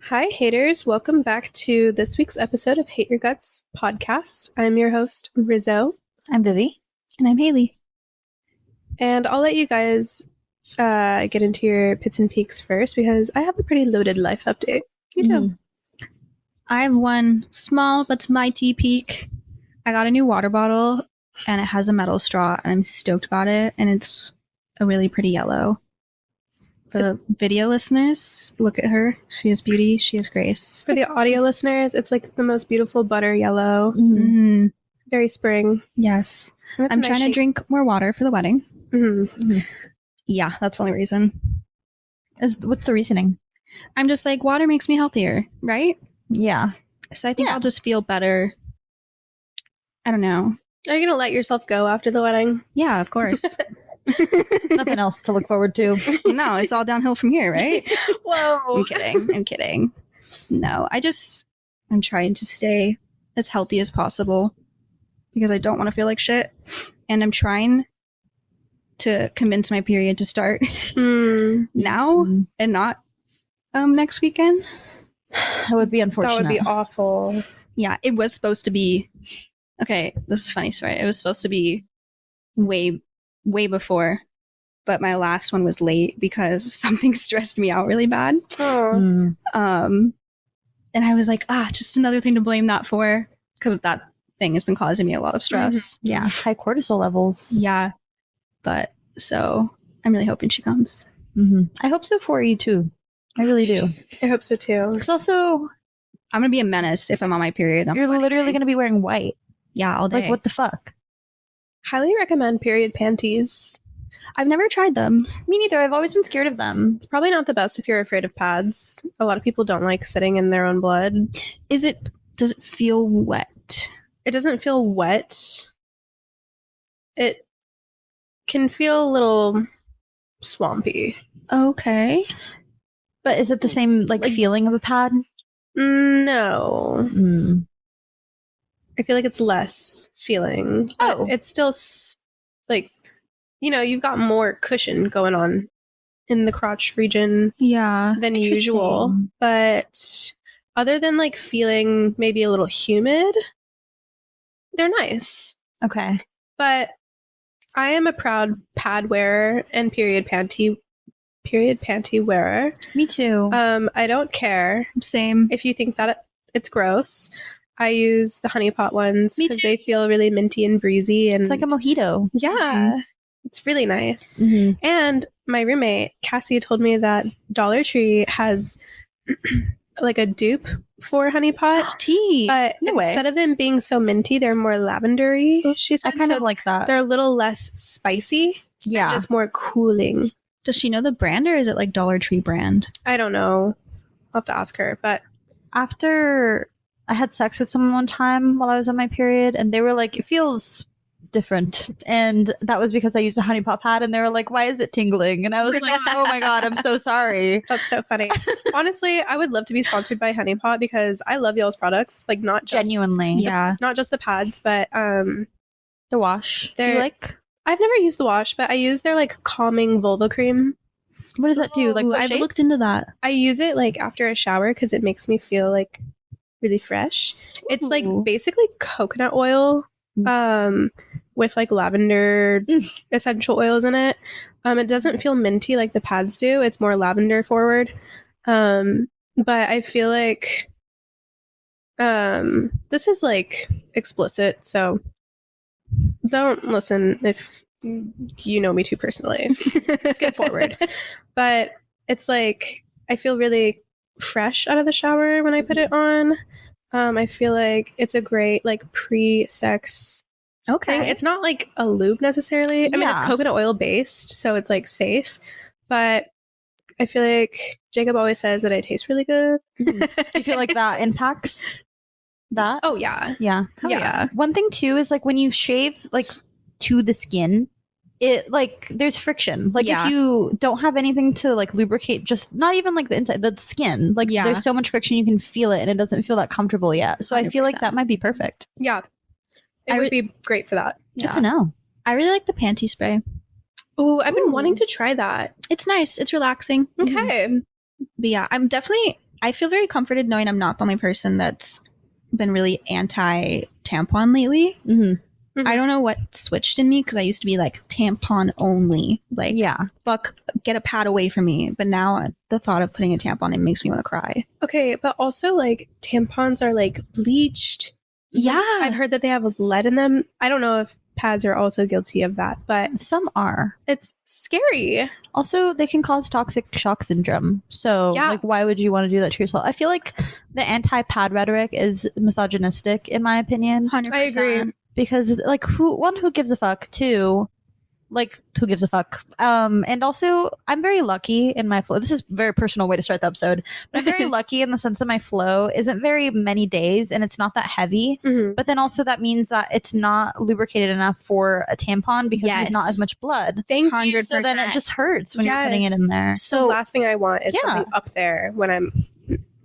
Hi, haters. Welcome back to this week's episode of Hate Your Guts podcast. I'm your host, Rizzo. I'm Vivi. And I'm Haley. And I'll let you guys get into your pits and peaks first because I have a pretty loaded life update. You do. I have one small but mighty peak. I got a new water bottle and it has a metal straw and I'm stoked about it. And it's a really pretty yellow. For the video listeners, look at her. She has beauty. She has grace. For the audio listeners, it's like the most beautiful butter yellow. Mm-hmm. Very spring. Yes. And it's a I'm nice trying to shape. drink more water for the wedding. Mhm. Yeah, that's the only reason. What's the reasoning? I'm just like, water makes me healthier, right? Yeah. So I think Yeah. I'll just feel better. I don't know. Are you going to let yourself go after the wedding? Yeah, of course. Nothing else to look forward to. No, it's all downhill from here, right? Whoa. I'm kidding. No, I'm trying to stay as healthy as possible because I don't want to feel like shit. And I'm trying to convince my period to start now and not next weekend. That would be unfortunate. That would be awful. Yeah, it was supposed to be. Okay, this is a funny story. It was supposed to be way before, but my last one was late because something stressed me out really bad. Oh. And I was like, just another thing to blame that for because that thing has been causing me a lot of stress. Yeah, high cortisol levels. Yeah, but so I'm really hoping she comes. I hope so for you too. I really do. I hope so too. Because also, I'm gonna be a menace if I'm on my period. you're literally going to be wearing white. Yeah, all day. Like, what the fuck? Highly recommend period panties. I've never tried them. Me neither. I've always been scared of them. It's probably not the best if you're afraid of pads. A lot of people don't like sitting in their own blood. Does it feel wet? It doesn't feel wet. It can feel a little swampy. Okay. But is it the same like feeling of a pad? No. Mm. I feel like it's less feeling. Oh. It's still like, you've got more cushion going on in the crotch region Yeah. than usual. But other than like feeling maybe a little humid, they're nice. Okay. But I am a proud pad wearer and period panty wearer. Me too. I don't care Same. if you think that it's gross. I use the Honey Pot ones Me because too. they feel really minty and breezy, and It's like a mojito. yeah, it's really nice. Mm-hmm. And my roommate Cassie told me that Dollar Tree has like a dupe for Honey Pot Tea. but No way. instead of them being so minty, they're more lavendery. She I said kind so of like that. they're a little less spicy, Yeah. just more cooling. Does she know the brand or is it like Dollar Tree brand? I don't know. I'll have to ask her, but After I had sex with someone one time while I was on my period, and they were like, it feels different. And that was because I used a Honey Pot pad, and they were like, why is it tingling? And I was like, oh my God, I'm so sorry. that's so funny. Honestly, I would love to be sponsored by Honey Pot because I love y'all's products. Like not just Genuinely. Yeah. not just the pads, but The wash. Do They're- you like? I've never used the wash, but I use their like calming vulva cream. What does that do? Like, Ooh, what I've shape? looked into that. I use it like after a shower because it makes me feel like really fresh. It's like Ooh. basically coconut oil with like lavender essential oils in it. It doesn't feel minty like the pads do. It's more lavender forward. But I feel like this is like explicit, so don't listen if you know me too personally. Skip forward. But it's like I feel really fresh out of the shower when I put it on. I feel like it's a great like pre-sex thing. It's not like a lube necessarily. I mean, it's Yeah. coconut oil based, so it's like safe. But I feel like Jacob always says that I taste really good. Do you feel like that impacts that? Oh yeah. Yeah. Hell yeah. One thing too is like when you shave like to the skin, it like there's friction. Like Yeah. if you don't have anything to like lubricate, just not even like the inside, the skin. Like Yeah. there's so much friction you can feel it, and it doesn't feel that comfortable yet. So I feel like 100%. that might be perfect. Yeah. It would be great for that. Good to know. I really like the panty spray. Oh, I've been Ooh. wanting to try that. It's nice. It's relaxing. Okay. But yeah, I'm definitely I feel very comforted knowing I'm not the only person that's been really anti tampon lately. Mm-hmm. I don't know what switched in me because I used to be like tampon only. Like, Yeah. fuck, get a pad away from me. But now the thought of putting a tampon in makes me want to cry. Okay, but also like tampons are like bleached. Yeah. I've heard that they have lead in them. I don't know if pads are also guilty of that, but Some are. it's scary. Also, they can cause toxic shock syndrome. So, Yeah. like, why would you want to do that to yourself? I feel like the anti-pad rhetoric is misogynistic, in my opinion, 100%. I agree. because, like, who gives a fuck? Two, like, who gives a fuck? And also, I'm very lucky in my flow. This is a very personal way to start the episode, but I'm very lucky in the sense that my flow isn't very many days and it's not that heavy. Mhm. But then also that means that it's not lubricated enough for a tampon because there's not Yes. as much blood. Thank you. 100%. So then it just hurts when you're putting it Yes. in there. The So, last thing I want is Yeah. something up there when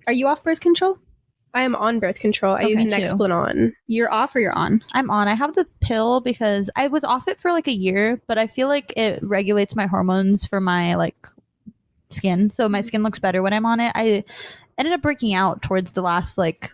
are you off birth control? I am on birth control. I use Okay, too. Nexplanon. You're off or you're on? I'm on. I have the pill because I was off it for like a year, but I feel like it regulates my hormones for my like skin. So my skin looks better when I'm on it. I ended up breaking out towards the last like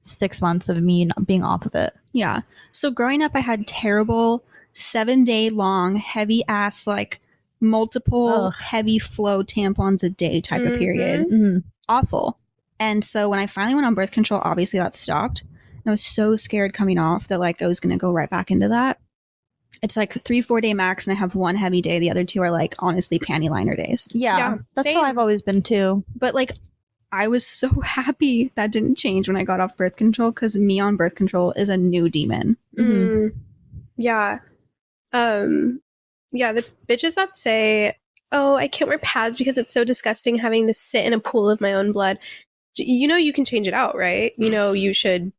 6 months of me not being off of it. Yeah. So growing up, I had terrible 7-day long, heavy ass, like multiple Ugh. heavy flow tampons a day type of period. Mhm. Awful. And so when I finally went on birth control, obviously that stopped. And I was so scared coming off that like I was going to go right back into that. It's like 3-4 day max, and I have one heavy day. The other two are like honestly panty liner days. Yeah, Yeah, that's same. how I've always been too. But like I was so happy that didn't change when I got off birth control because me on birth control is a new demon. Mhm. Mm. Yeah. Yeah, the bitches that say, "Oh, I can't wear pads because it's so disgusting having to sit in a pool of my own blood." You know you can change it out, right? You know you should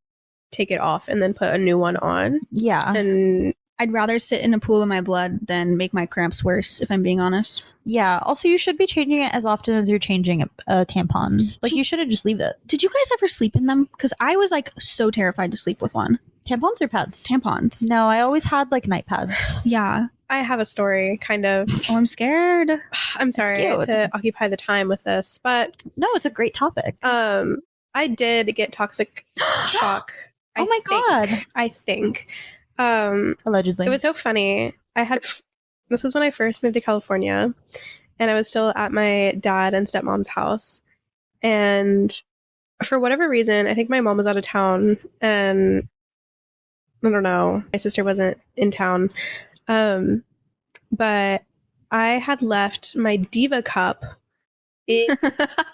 take it off and then put a new one on. Yeah, And I'd rather sit in a pool of my blood than make my cramps worse, if I'm being honest. yeah. Also, you should be changing it as often as you're changing a tampon. Like you shouldn't just leave it. Did you guys ever sleep in them? Because I was like so terrified to sleep with one. Tampons or pads? Tampons. No, I always had like night pads. Yeah. I have a story, kind of. Oh, I'm scared. I'm sorry cute. to occupy the time with this, but No, it's a great topic. I did get toxic shock. Oh my God. I think. Allegedly. It was so funny. This was when I first moved to California, and I was still at my dad and stepmom's house. And for whatever reason, I think my mom was out of town, and I don't know, my sister wasn't in town. But I had left my Diva cup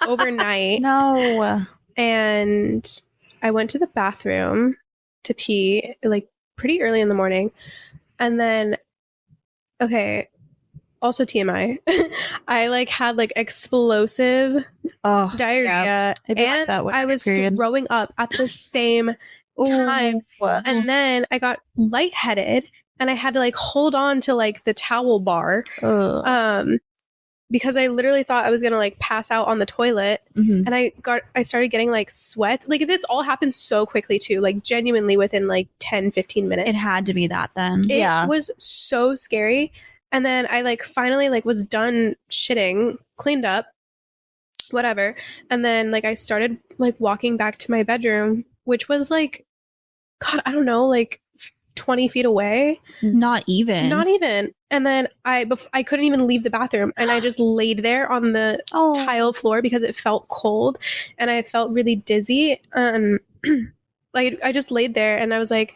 overnight, No. and I went to the bathroom to pee like pretty early in the morning. And then, okay, also TMI, I like had like explosive Oh, diarrhea, It'd be like and that when I you're was period. throwing up at the same time. Ooh. And then I got lightheaded, and I had to like hold on to like the towel bar Ugh. because I literally thought I was gonna like pass out on the toilet. Mhm. And I started getting like sweats. Like this all happened so quickly too, like genuinely within like 10-15 minutes. it had to be that then. It Yeah. was so scary. And then I like finally like was done shitting, cleaned up, whatever. And then like I started like walking back to my bedroom, which was like, God, I don't know, like 20 feet away. Not even. Not even. And then I couldn't even leave the bathroom, and I just laid there on the Oh. tile floor because it felt cold, and I felt really dizzy. Like I just laid there, and I was like,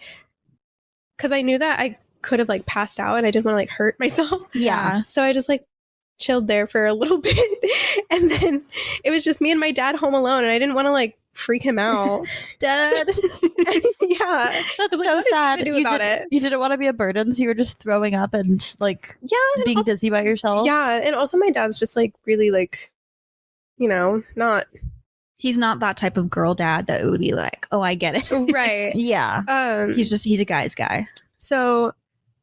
because I knew that I could have like passed out, and I didn't want to like hurt myself. Yeah. So I just like chilled there for a little bit, and then it was just me and my dad home alone, and I didn't want to like freak him out. Dad. Yeah, That's Like, so what is he sad. gonna do about it? You didn't want to be a burden, so you were just throwing up and like yeah, and being also- dizzy by yourself. yeah, and also my dad's just like really like, you know, not He's not that type of girl dad that would be like, oh, I get it. right. Yeah. He's a guy's guy. So,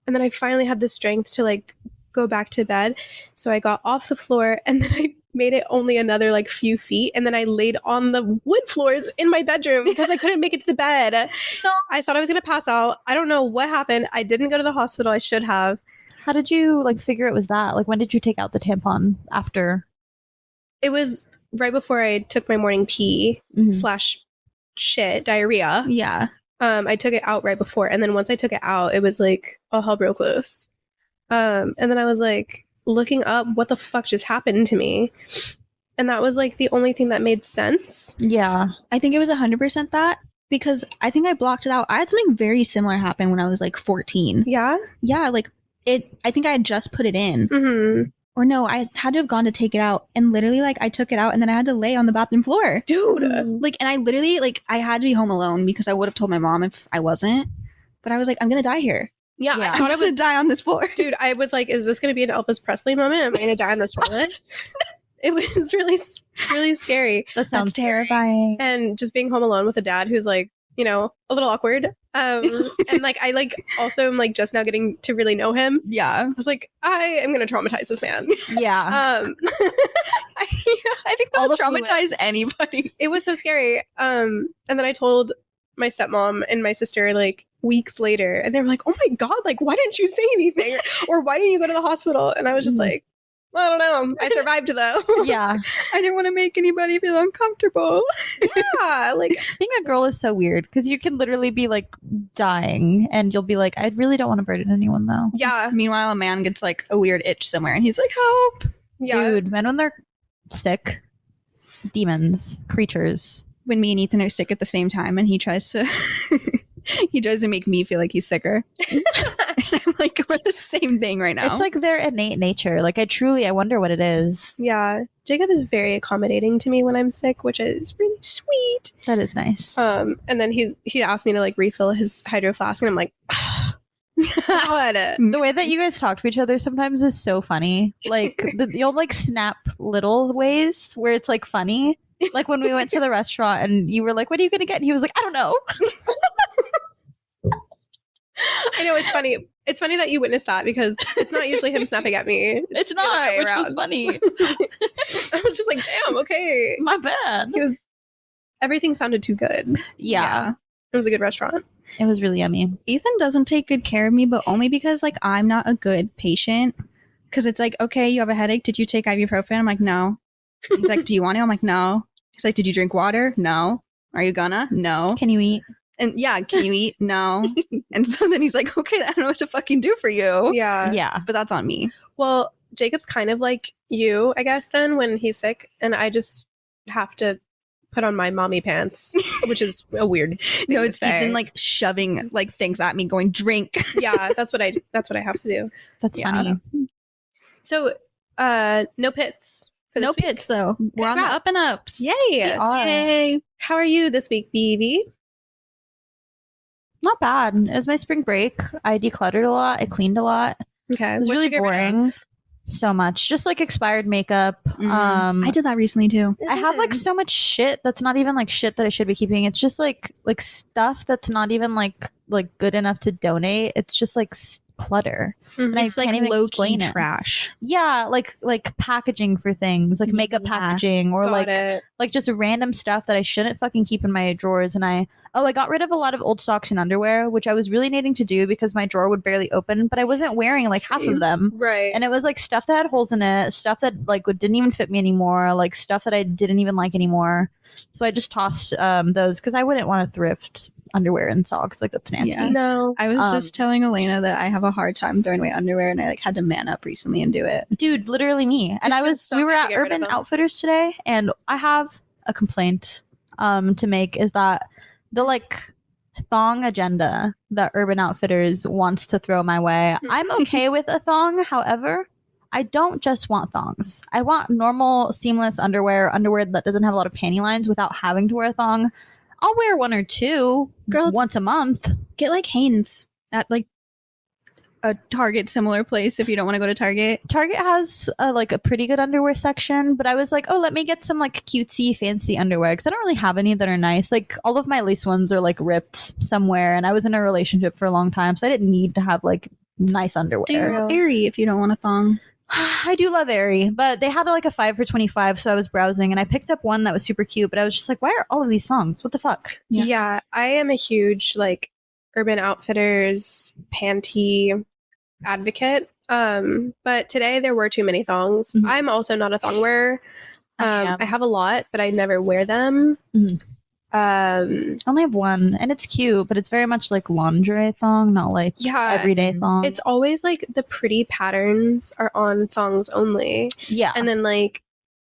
and then I finally had the strength to like go back to bed. So I got off the floor, and then I made it only another like few feet, and then I laid on the wood floors in my bedroom because I couldn't make it to the bed. No. I thought I was gonna pass out. I don't know what happened. I didn't go to the hospital. I should have. How did you like figure it was that? Like when did you take out the tampon after? it was right before I took my morning pee Mhm. / shit, diarrhea. Yeah. I took it out right before, and then once I took it out, it was like all hell broke loose. And then I was like looking up what the fuck just happened to me, and that was like the only thing that made sense. Yeah. I think it was 100% that because I think I blocked it out. I had something very similar happen when I was like 14. Yeah. Yeah, like I think I had just put it in. Mm-hmm. Or no, I had to have gone to take it out. And literally, like, I took it out and then I had to lay on the bathroom floor. Dude. Like, and I literally, like, I had to be home alone because I would have told my mom if I wasn't. But I was like, I'm going to die here. Yeah, Yeah. I thought I it was. would die on this floor. Dude, I was like, is this going to be an Elvis Presley moment? Am I going to die on this toilet? It was really scary. That sounds That's terrifying. And just being home alone with a dad who's like, you know, a little awkward. And like, I like also am like just now getting to really know him. Yeah. I was like, I am going to traumatize this man. Yeah. I think that All would the fluid. traumatize anybody. It was so scary. And then I told my stepmom and my sister like weeks later, and they were like, oh my God, like, why didn't you say anything? Or why didn't you go to the hospital? And I was just like, I don't know. I survived though. Yeah. I didn't want to make anybody feel uncomfortable. Yeah. Like, Being a girl is so weird because you can literally be like dying and you'll be like, I really don't want to burden anyone though. yeah. Meanwhile, a man gets like a weird itch somewhere and he's like, help. Yeah. Dude, men when they're sick, demons, creatures. When me and Ethan are sick at the same time and he tries to make me feel like he's sicker. And I'm like, we're the same thing right now. It's like their innate nature. Like I wonder what it is. Yeah. Jacob is very accommodating to me when I'm sick, which is really sweet. That is nice. And then he asked me to like refill his hydro flask, and I'm like, God. The way that you guys talk to each other sometimes is so funny. Like you'll like snap little ways where it's like funny. Like when we went to the restaurant and you were like, what are you going to get? And he was like, I don't know. I know, it's funny. It's funny that you witnessed that because it's not usually him snapping at me. It's the other not, way which around. was funny. I was just like, damn, okay. My bad. He was. Everything sounded too good. Yeah. It was a good restaurant. It was really yummy. Ethan doesn't take good care of me, but only because like I'm not a good patient. Because it's like, okay, you have a headache. Did you take ibuprofen? I'm like, no. He's like, do you want it? I'm like, no. He's like, did you drink water? No. Are you gonna? No. Can you eat? And yeah, can you eat? No. And so then he's like, okay, I don't know what to fucking do for you. Yeah. Yeah. But that's on me. Well, Jacob's kind of like you, I guess, then when he's sick, and I just have to put on my mommy pants, which is a weird thing No, to it's say. Ethan like shoving like things at me, going, drink. Yeah, that's what I do. That's what I have to do. That's Yeah. funny. So, no pits for this No week. pits though. We're on the Congrats. up and ups. Yay! We are. Yay. How are you this week, BV? Not bad. It was my spring break. I decluttered a lot. I cleaned a lot. Okay, It was what'd really you get rid boring. of? So much. Just like expired makeup. I did that recently too. I have like so much shit that's not even like shit that I should be keeping. It's just like stuff that's not even like good enough to donate. It's just like clutter. Mhm. And I It's like can't even low key explain it. trash. Yeah, like packaging for things, like makeup Yeah. packaging or Got it. like just random stuff that I shouldn't fucking keep in my drawers. And I got rid of a lot of old socks and underwear, which I was really needing to do because my drawer would barely open, but I wasn't wearing like half Same. of them. Right. And it was like stuff that had holes in it, stuff that like didn't even fit me anymore, like stuff that I didn't even like anymore. So I just tossed those because I wouldn't want to thrift underwear and socks. Like that's nasty. Yeah. no. I was just telling Elena that I have a hard time throwing away underwear and I like had to man up recently and do it. Dude, literally me. And It feels so we were good to at get rid of Urban them. Outfitters today, and I have a complaint to make is that the like thong agenda that Urban Outfitters wants to throw my way. I'm okay with a thong, however, I don't just want thongs. I want normal seamless underwear that doesn't have a lot of panty lines without having to wear a thong. I'll wear one or two Girl- once a month. Get like Hanes at like a Target similar place if you don't want to go to Target. Target has a pretty good underwear section, but I was like, oh, let me get some like cutesy fancy underwear because I don't really have any that are nice. Like all of my lace ones are like ripped somewhere, and I was in a relationship for a long time, so I didn't need to have like nice underwear. Do Aerie if you don't want a thong. I do love Aerie, but they had like a 5 for $25, so I was browsing and I picked up one that was super cute, but I was just like, why are all of these thongs? What the fuck? Yeah. Yeah, I am a huge like Urban Outfitters panty advocate. But today there were too many thongs. Mhm. I'm also not a thong wearer. am. I have a lot, but I never wear them. Mhm. Um, I only have one, and it's cute, but it's very much like lingerie thong, not like yeah, everyday thong. it's always like the pretty patterns are on thongs only, yeah, and then like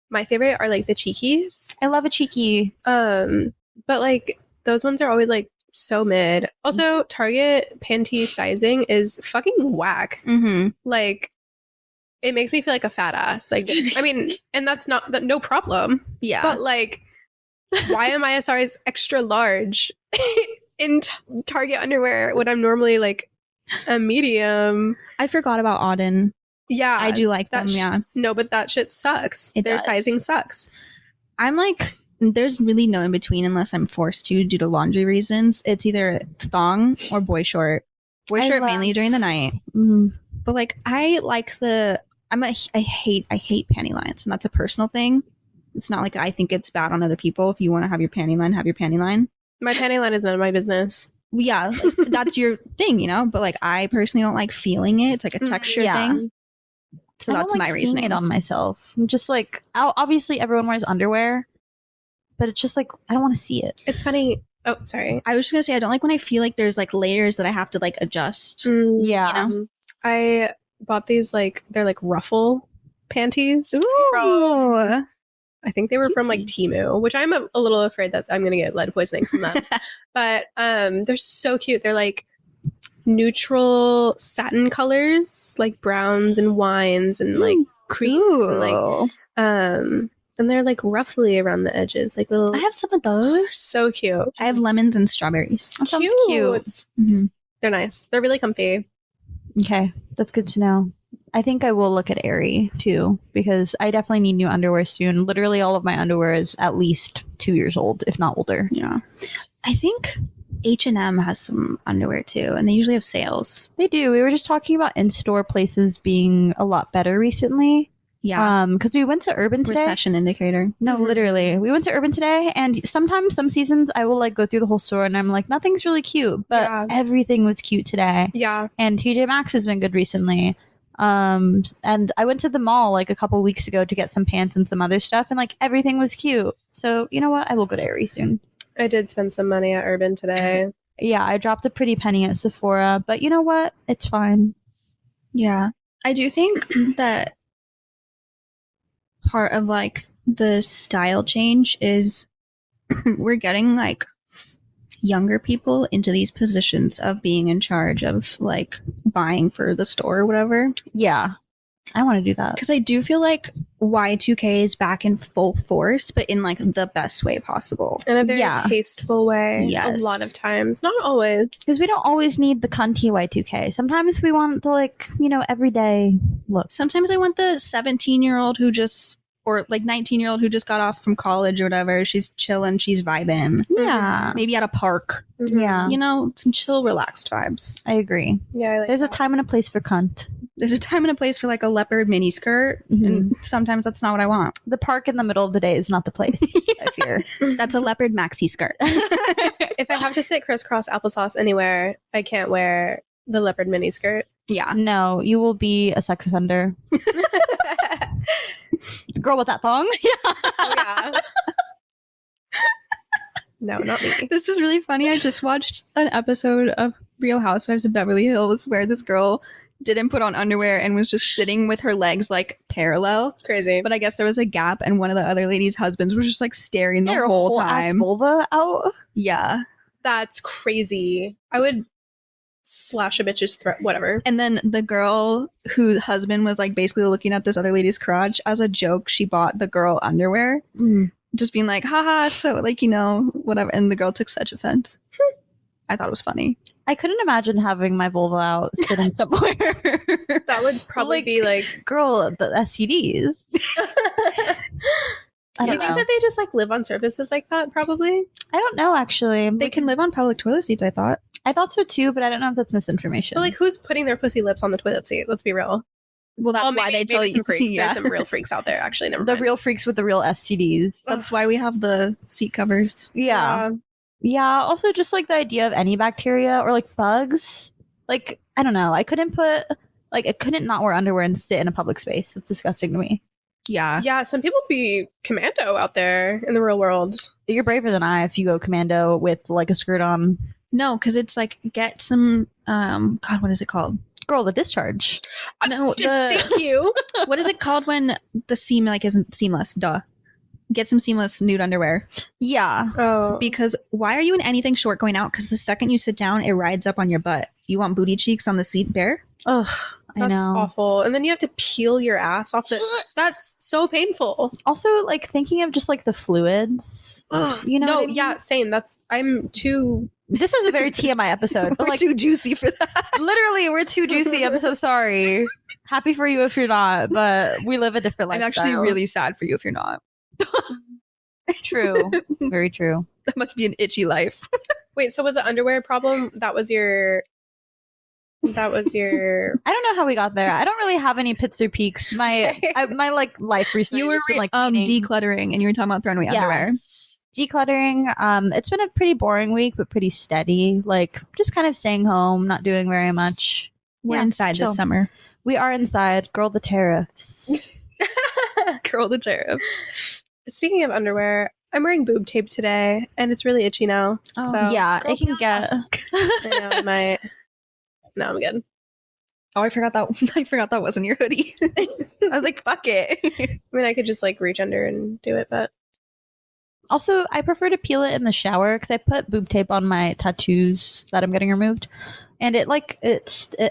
my favorite are like the cheekies. I love a cheeky. But like those ones are always like so mid. Also, Target panty sizing is fucking whack. Mm-hmm. Like, it makes me feel like a fat ass. Like, I mean, and that's no problem. Yeah. But like, why am I a size extra large in Target underwear when I'm normally like a medium? I forgot about Auden. Yeah, I do like that them, yeah. No, but that shit sucks. It Their does. sizing sucks. I'm like, there's really no in between unless I'm forced to due to laundry reasons. It's either thong or boy short. Boy short mainly during the night. Mm, But like, I like I hate panty lines, and that's a personal thing. It's not like I think it's bad on other people. If you want to have your panty line, have your panty line. My panty line is none of my business. Yeah, like, that's your thing, you know. But like, I personally don't like feeling it. It's like a texture yeah. thing. So I don't that's like my seeing reasoning. it on myself. I'm just like, obviously everyone wears underwear, but it's just like I don't want to see it. It's funny. Oh, sorry. I was just gonna say I don't like when I feel like there's like layers that I have to like adjust. Yeah. You know? I bought these like they're like ruffle panties. Ooh. I think they were from like Temu, which I'm a little afraid that I'm gonna get lead poisoning from them. But they're so cute. They're like neutral satin colors, like browns and wines and like creams and like and they're like roughly around the edges, like little. I have some of They're those. so cute. I have lemons and strawberries. That sounds cute. Mm-hmm. They're nice. They're really comfy. Okay, that's good to know. I think I will look at Aerie too because I definitely need new underwear soon. Literally, all of my underwear is at least 2 years old, if not older. Yeah, I think H&M has some underwear too, and they usually have sales. They do. We were just talking about in-store places being a lot better recently. Yeah, Because we went to Urban today. recession indicator. No, Mhm. literally. We went to Urban today, and sometimes, some seasons, I will like go through the whole store and I'm like, nothing's really cute, but Yeah. everything was cute today. Yeah. And TJ Maxx has been good recently. And I went to the mall like a couple weeks ago to get some pants and some other stuff, and like everything was cute. So you know what? I will go to Aerie soon. I did spend some money at Urban today. Yeah, I dropped a pretty penny at Sephora, but you know what? It's fine. Yeah, I do think that part of like the style change is we're getting like younger people into these positions of being in charge of like buying for the store or whatever. Yeah, I want to do that. Because I do feel like Y2K is back in full force, but in like the best way possible. In a very Yeah. tasteful way. Yes. A lot of times. Not always. Because we don't always need the cunty Y2K. Sometimes we want the like, everyday look. Sometimes I want the 17-year-old who just, or like 19-year-old who just got off from college or whatever. She's chilling, she's vibing. Yeah. Maybe at a park. Mhm. Yeah. You know, some chill, relaxed vibes. I agree. Yeah, I like There's a that. time and a place for cunt. There's a time and a place for like a leopard mini skirt, and sometimes that's not what I want. The park in the middle of the day is not the place, I fear. That's a leopard maxi skirt. If I have to sit crisscross applesauce anywhere, I can't wear the leopard mini skirt. Yeah. No, you will be a sex offender. Girl with that thong. Oh, yeah. No, not me. This is really funny. I just watched an episode of Real Housewives of Beverly Hills where this girl didn't put on underwear and was just sitting with her legs like parallel. Crazy. But I guess there was a gap, and one of the other ladies' husbands was just like staring the Your whole ass time. vulva out. Yeah. That's crazy. I would slash a bitch's throat. Whatever. And then the girl whose husband was like basically looking at this other lady's crotch, as a joke, she bought the girl underwear, just being like, haha, so like, whatever. And the girl took such offense. I thought it was funny. I couldn't imagine having my vulva out sitting somewhere. That would probably be like. Girl, the STDs. I You don't think know. that they just like live on surfaces like that? Probably. I don't know, actually. They can live on public toilet seats, I thought. I thought so too, but I don't know if that's misinformation. But like, who's putting their pussy lips on the toilet seat? Let's be real. Well, that's Well, why they tell you. some freaks. Yeah. There's some real freaks out there. Actually, never the mind. real freaks with the real STDs. That's why we have the seat covers. Yeah. Yeah. Also, just like the idea of any bacteria or like bugs. Like, I don't know. I couldn't not wear underwear and sit in a public space. That's disgusting to me. Yeah. Yeah, some people be commando out there in the real world. You're braver than I if you go commando with like a skirt on. No, because it's like get some God, what is it called? Girl, the discharge. No, Thank you. what is it called when the seam like isn't seamless? Duh. Get some seamless nude underwear. Yeah. Oh, Because why are you in anything short going out? Because the second you sit down, it rides up on your butt. You want booty cheeks on the seat bare? Ugh, I that's know. awful. And then you have to peel your ass off the. That's so painful. Also, like thinking of just like the fluids. You know? No, what I mean? yeah, same. I'm too. This is a very TMI episode, but We're like too juicy for that. literally, we're too juicy. I'm so sorry. Happy for you if you're not, but we live a different I'm lifestyle. actually really sad for you if you're not. true. Very true. That must be an itchy life. Wait, so was the underwear problem? That was your. That was your. I don't know how we got there. I don't really have any pits or peaks. My my like life recently. You were has just been, like eating- decluttering, and you were talking about throwing away underwear. Yes. Decluttering. It's been a pretty boring week, but pretty steady. Like just kind of staying home, not doing very much. We're Yeah, inside chill. this summer. We are inside. Girl, the tariffs. Girl, the tariffs. Speaking of underwear, I'm wearing boob tape today, and it's really itchy now. Oh, so yeah, girl it can get. I know I might. No, I'm good. Oh, I forgot that. I forgot that wasn't your hoodie. I was like, fuck it. I mean, I could just like reach under and do it, but Also, I prefer to peel it in the shower because I put boob tape on my tattoos that I'm getting removed, and it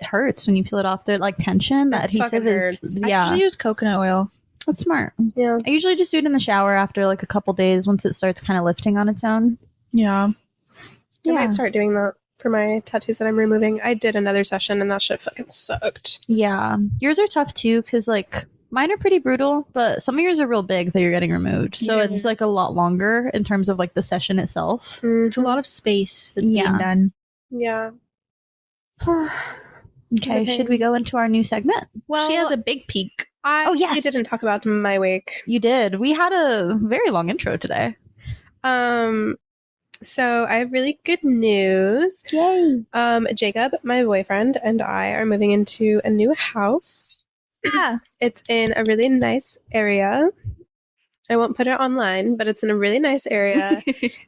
hurts when you peel it off. The like tension, the It adhesive fucking is hurts. I yeah. usually use coconut oil. That's smart. yeah. I usually just do it in the shower after like a couple days once it starts kind of lifting on its own. Yeah. I might start doing that for my tattoos that I'm removing. I did another session, and that shit fucking sucked. Yeah. Yours are tough too because like mine are pretty brutal, but some of yours are real big that you're getting removed. So Yeah. it's like a lot longer in terms of like the session itself. It's a lot of space that's Yeah. being done. Yeah. Okay, should we go into our new segment? Well, She has a big peak. Oh, yes. I didn't talk about my week. You did. We had a very long intro today. So I have really good news. Yay. Jacob, my boyfriend, and I are moving into a new house. Yeah. It's in a really nice area. I won't put it online, but it's in a really nice area.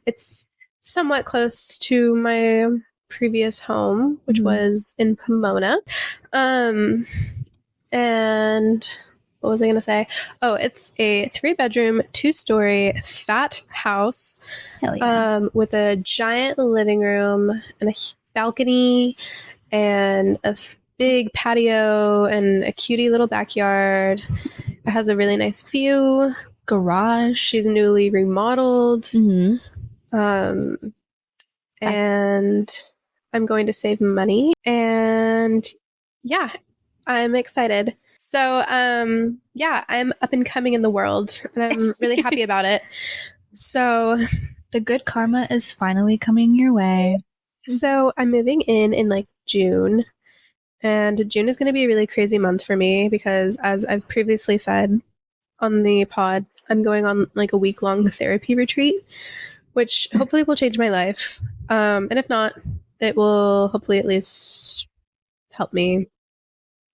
It's somewhat close to my previous home, which Mhm. was in Pomona. And what was I going to say? Oh, it's a 3-bedroom, 2-story fat house Hell yeah. with a giant living room and a balcony and a big patio and a cutie little backyard. It has a really nice view. Garage. She's newly remodeled. Mhm. And I'm going to save money. And yeah, I'm excited. So, yeah, I'm up and coming in the world, and I'm really happy about it. So, The good karma is finally coming your way. so I'm moving in like June, and June is going to be a really crazy month for me because, as I've previously said on the pod, I'm going on like a week-long therapy retreat, which hopefully will change my life. And if not, it will hopefully at least help me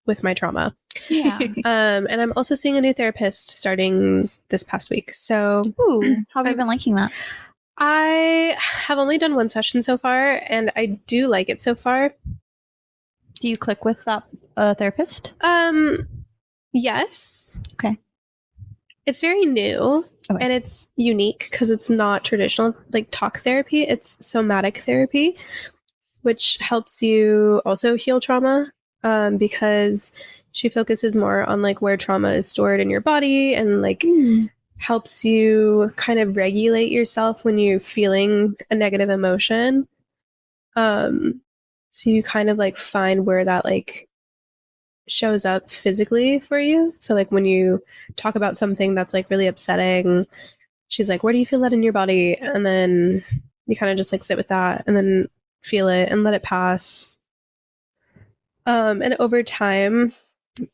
with my trauma. Yeah. And I'm also seeing a new therapist starting this past week. So Ooh, how have you been liking that? I have only done one session so far, and I do like it so far. Do you click with that therapist? Yes. Okay. It's very new Okay. and it's unique because it's not traditional like talk therapy. It's somatic therapy, which helps you also heal trauma because she focuses more on like where trauma is stored in your body and like helps you kind of regulate yourself when you're feeling a negative emotion. So you kind of like find where that like shows up physically for you. So like when you talk about something that's like really upsetting, she's like, where do you feel that in your body? And then you kind of just like sit with that and then feel it and let it pass. And over time,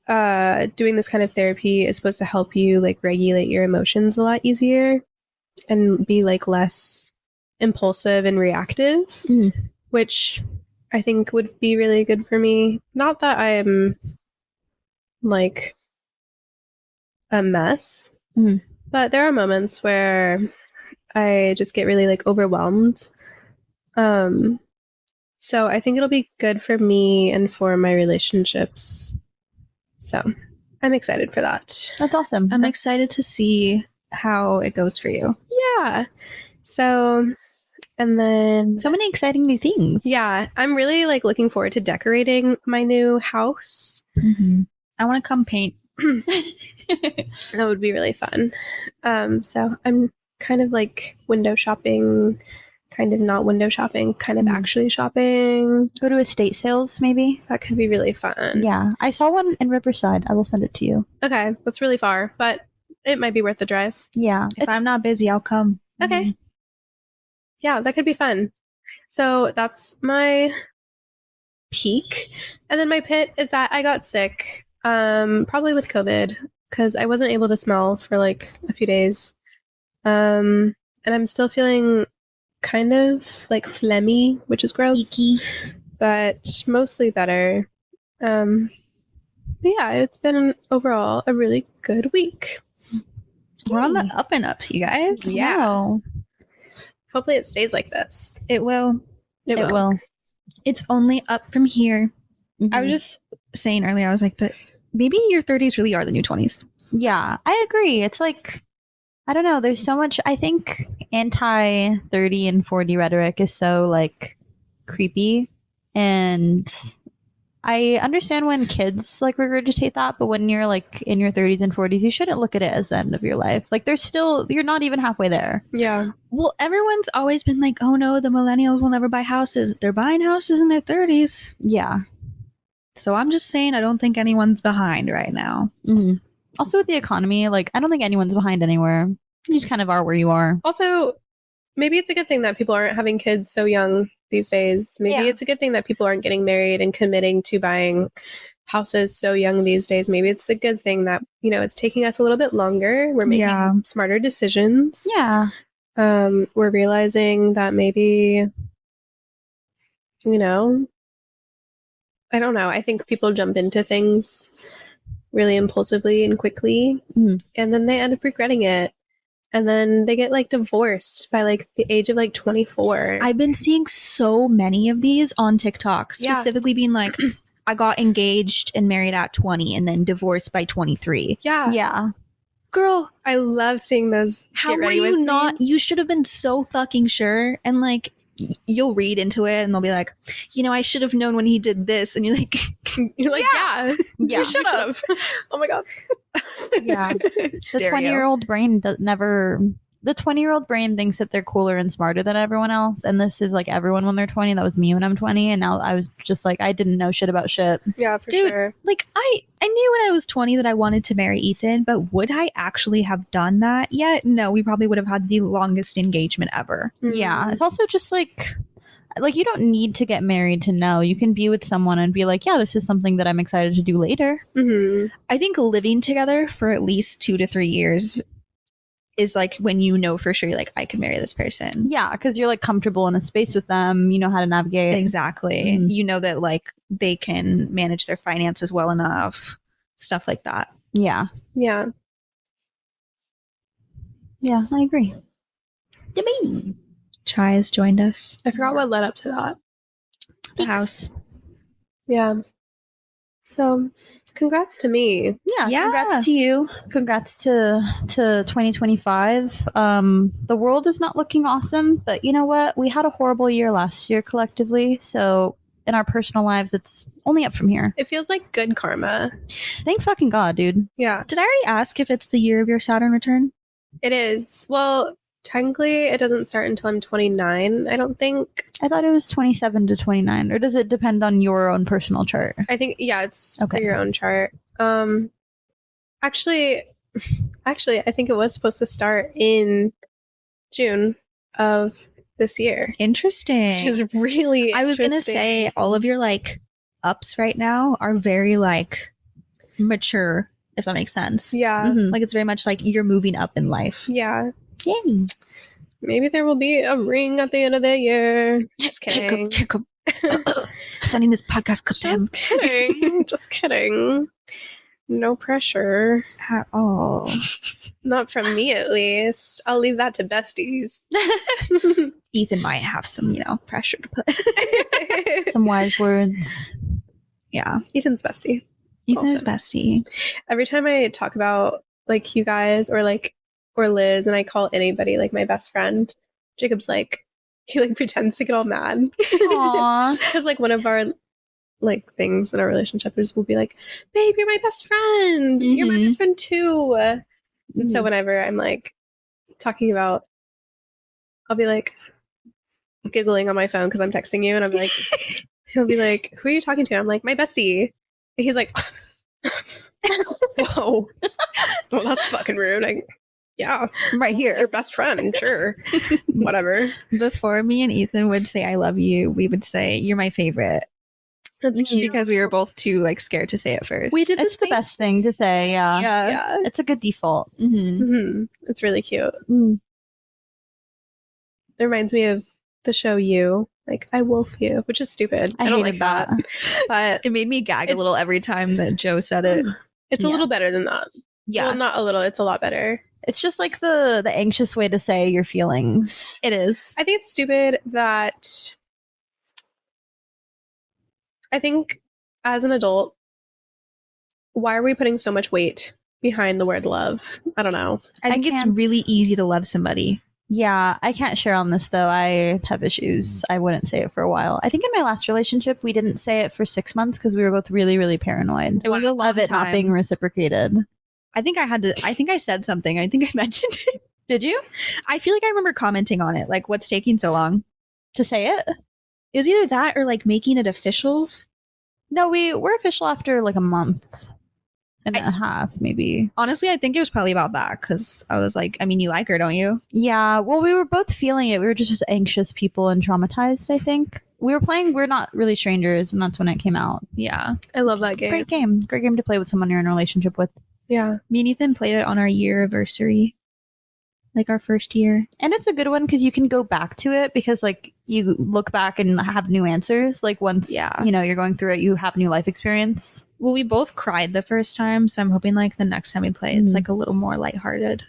doing this kind of therapy is supposed to help you like regulate your emotions a lot easier and be like less impulsive and reactive, which I think would be really good for me. Not that I'm like a mess. Mhm. But there are moments where I just get really like overwhelmed. So I think it'll be good for me and for my relationships. So I'm excited for that. That's awesome. I'm excited to see how it goes for you. Yeah. So, and then So many exciting new things. yeah, I'm really like looking forward to decorating my new house. I want to come paint. That would be really fun. So I'm kind of like window shopping, kind of not window shopping, kind of Mhm. actually shopping. Go to estate sales, maybe. That could be really fun. Yeah, I saw one in Riverside. I will send it to you. Okay, that's really far, but it might be worth the drive. Yeah, If I'm not busy, I'll come. Okay. Yeah, that could be fun. So that's my peak. And then my pit is that I got sick, probably with COVID, because I wasn't able to smell for like a few days. And I'm still feeling kind of like phlegmy, which is gross, Icky. but mostly better. But yeah, it's been overall a really good week. We're on the up and ups, you guys. Yeah. No, Hopefully it stays like this. It will. it will. It's only up from here. I was Mhm. just saying earlier, I was like, maybe your 30s really are the new 20s. Yeah, I agree. It's like, I don't know. There's so much. I think anti 30 and 40 rhetoric is so like creepy. And I understand when kids like regurgitate that, but when you're like in your 30s and 40s, you shouldn't look at it as the end of your life. Like there's still, you're not even halfway there. Yeah. Well, everyone's always been like, oh no, the millennials will never buy houses. They're buying houses in their 30s. Yeah. So I'm just saying, I don't think anyone's behind right now. Mhm. Also with the economy, like I don't think anyone's behind anywhere. You just kind of are where you are. Also, maybe it's a good thing that people aren't having kids so young these days. Maybe Yeah. it's a good thing that people aren't getting married and committing to buying houses so young these days. Maybe it's a good thing that, you know, it's taking us a little bit longer. We're making Yeah. smarter decisions. Yeah. We're realizing that maybe, you know, I don't know. I think people jump into things really impulsively and quickly, Mhm. and then they end up regretting it. And then they get like divorced by like the age of like 24. I've been seeing so many of these on TikTok, Yeah. specifically being like, I got engaged and married at 20 and then divorced by 23. yeah. Yeah. Girl, I love seeing those. how get were ready you with not? me's. You should have been so fucking sure. And like, you'll read into it and they'll be like, you know, I should have known when he did this. And you're like, You're like, yeah, Yeah. you should have. Oh my god. Yeah. The Stereo. 20-year-old brain never. The 20-year-old brain thinks that they're cooler and smarter than everyone else, and this is like everyone when they're 20. That was me when I'm 20, and now I was just like I didn't know shit about shit. Yeah, for Dude, sure. Like, I knew when I was 20 that I wanted to marry Ethan, but would I actually have done that yet? No, we probably would have had the longest engagement ever. Yeah, Mhm. it's also just like you don't need to get married to know. You can be with someone and be like, yeah, this is something that I'm excited to do later. Mhm. I think living together for at least 2 to 3 years is like when you know for sure, you're like, I can marry this person. Yeah, because you're like comfortable in a space with them. You know how to navigate. Exactly. Mhm. You know that like they can manage their finances well enough, stuff like that. Yeah, Yeah. yeah, I agree. Yummy. Chai has joined us. I forgot what led up to that. The house. Yeah. So, congrats to me. Yeah, Yeah. congrats to you. Congrats to 2025. The world is not looking awesome, but you know what? We had a horrible year last year collectively, so in our personal lives, it's only up from here. It feels like good karma. Thank fucking God, dude. Yeah, Did I already ask if it's the year of your Saturn return? it is. Well, technically, it doesn't start until I'm 29, I don't think. I thought it was 27 to 29, or does it depend on your own personal chart? I think, yeah, it's Okay. for your own chart. Actually, I think it was supposed to start in June of this year, Interesting. which is really I was gonna interesting. say all of your like ups right now are very like mature, if that makes sense. Yeah, Mhm. Like it's very much like you're moving up in life. yeah. Yay. Maybe there will be a ring at the end of the year. Just kidding. Jacob. Sending this podcast clip to him. Just kidding. Just kidding. No pressure. at all. Not from me, at least. I'll leave that to besties. Ethan might have some, pressure to put. Some wise words. Yeah. Ethan's bestie. Ethan is Also. bestie. Every time I talk about like you guys or Liz, and I call anybody like my best friend, Jacob's like, he like pretends to get all mad. Aw. Because like one of our like things in our relationship is we'll be like, babe, you're my best friend. You're my Mhm. best friend too. And so Mhm. whenever I'm like talking about, I'll be like giggling on my phone because I'm texting you, and I'm like, he'll be like, who are you talking to? I'm like, my bestie. And he's like, whoa, well, that's fucking rude. Yeah, Right here. it's your best friend, sure, whatever. Before me and Ethan would say I love you, we would say you're my favorite. That's cute. Because we were both too like scared to say it first. We did It's the best thing to say, yeah. Yeah. It's a good default. Mhm. Mhm. It's really cute. Mm. It reminds me of the show You. Like, I wolf you, which is stupid. I don't hated like that. But It made me gag a It's- little every time that Joe said it. it's a Yeah. little better than that. Yeah, Well, not a little, it's a lot better. It's just like the anxious way to say your feelings. it is. I think it's stupid that I think as an adult, why are we putting so much weight behind the word love? I don't know. I think it's can't- really easy to love somebody. Yeah, I can't share on this though. I have issues. I wouldn't say it for a while. I think in my last relationship, we didn't say it for 6 months because we were both really, really paranoid It was a long of it time. not being reciprocated. I think I said something. I think I mentioned it. Did you? I feel like I remember commenting on it. Like, what's taking so long? To say it? It was either that or like making it official. No, we were official after like a month and a half, maybe. Honestly, I think it was probably about that because I was like, I mean, you like her, don't you? Yeah, well, we were both feeling it. We were just anxious people and traumatized, I think. We were playing We're Not Really Strangers, and that's when it came out. Yeah. I love that game. Great game. Great game to play with someone you're in a relationship with. Yeah. Me and Ethan played it on our year anniversary, like our first year. And it's a good one because you can go back to it because, like, you look back and have new answers. Like, once, Yeah. you're going through it, you have new life experience. Well, we both cried the first time, so I'm hoping like the next time we play, it's Mhm. like a little more lighthearted.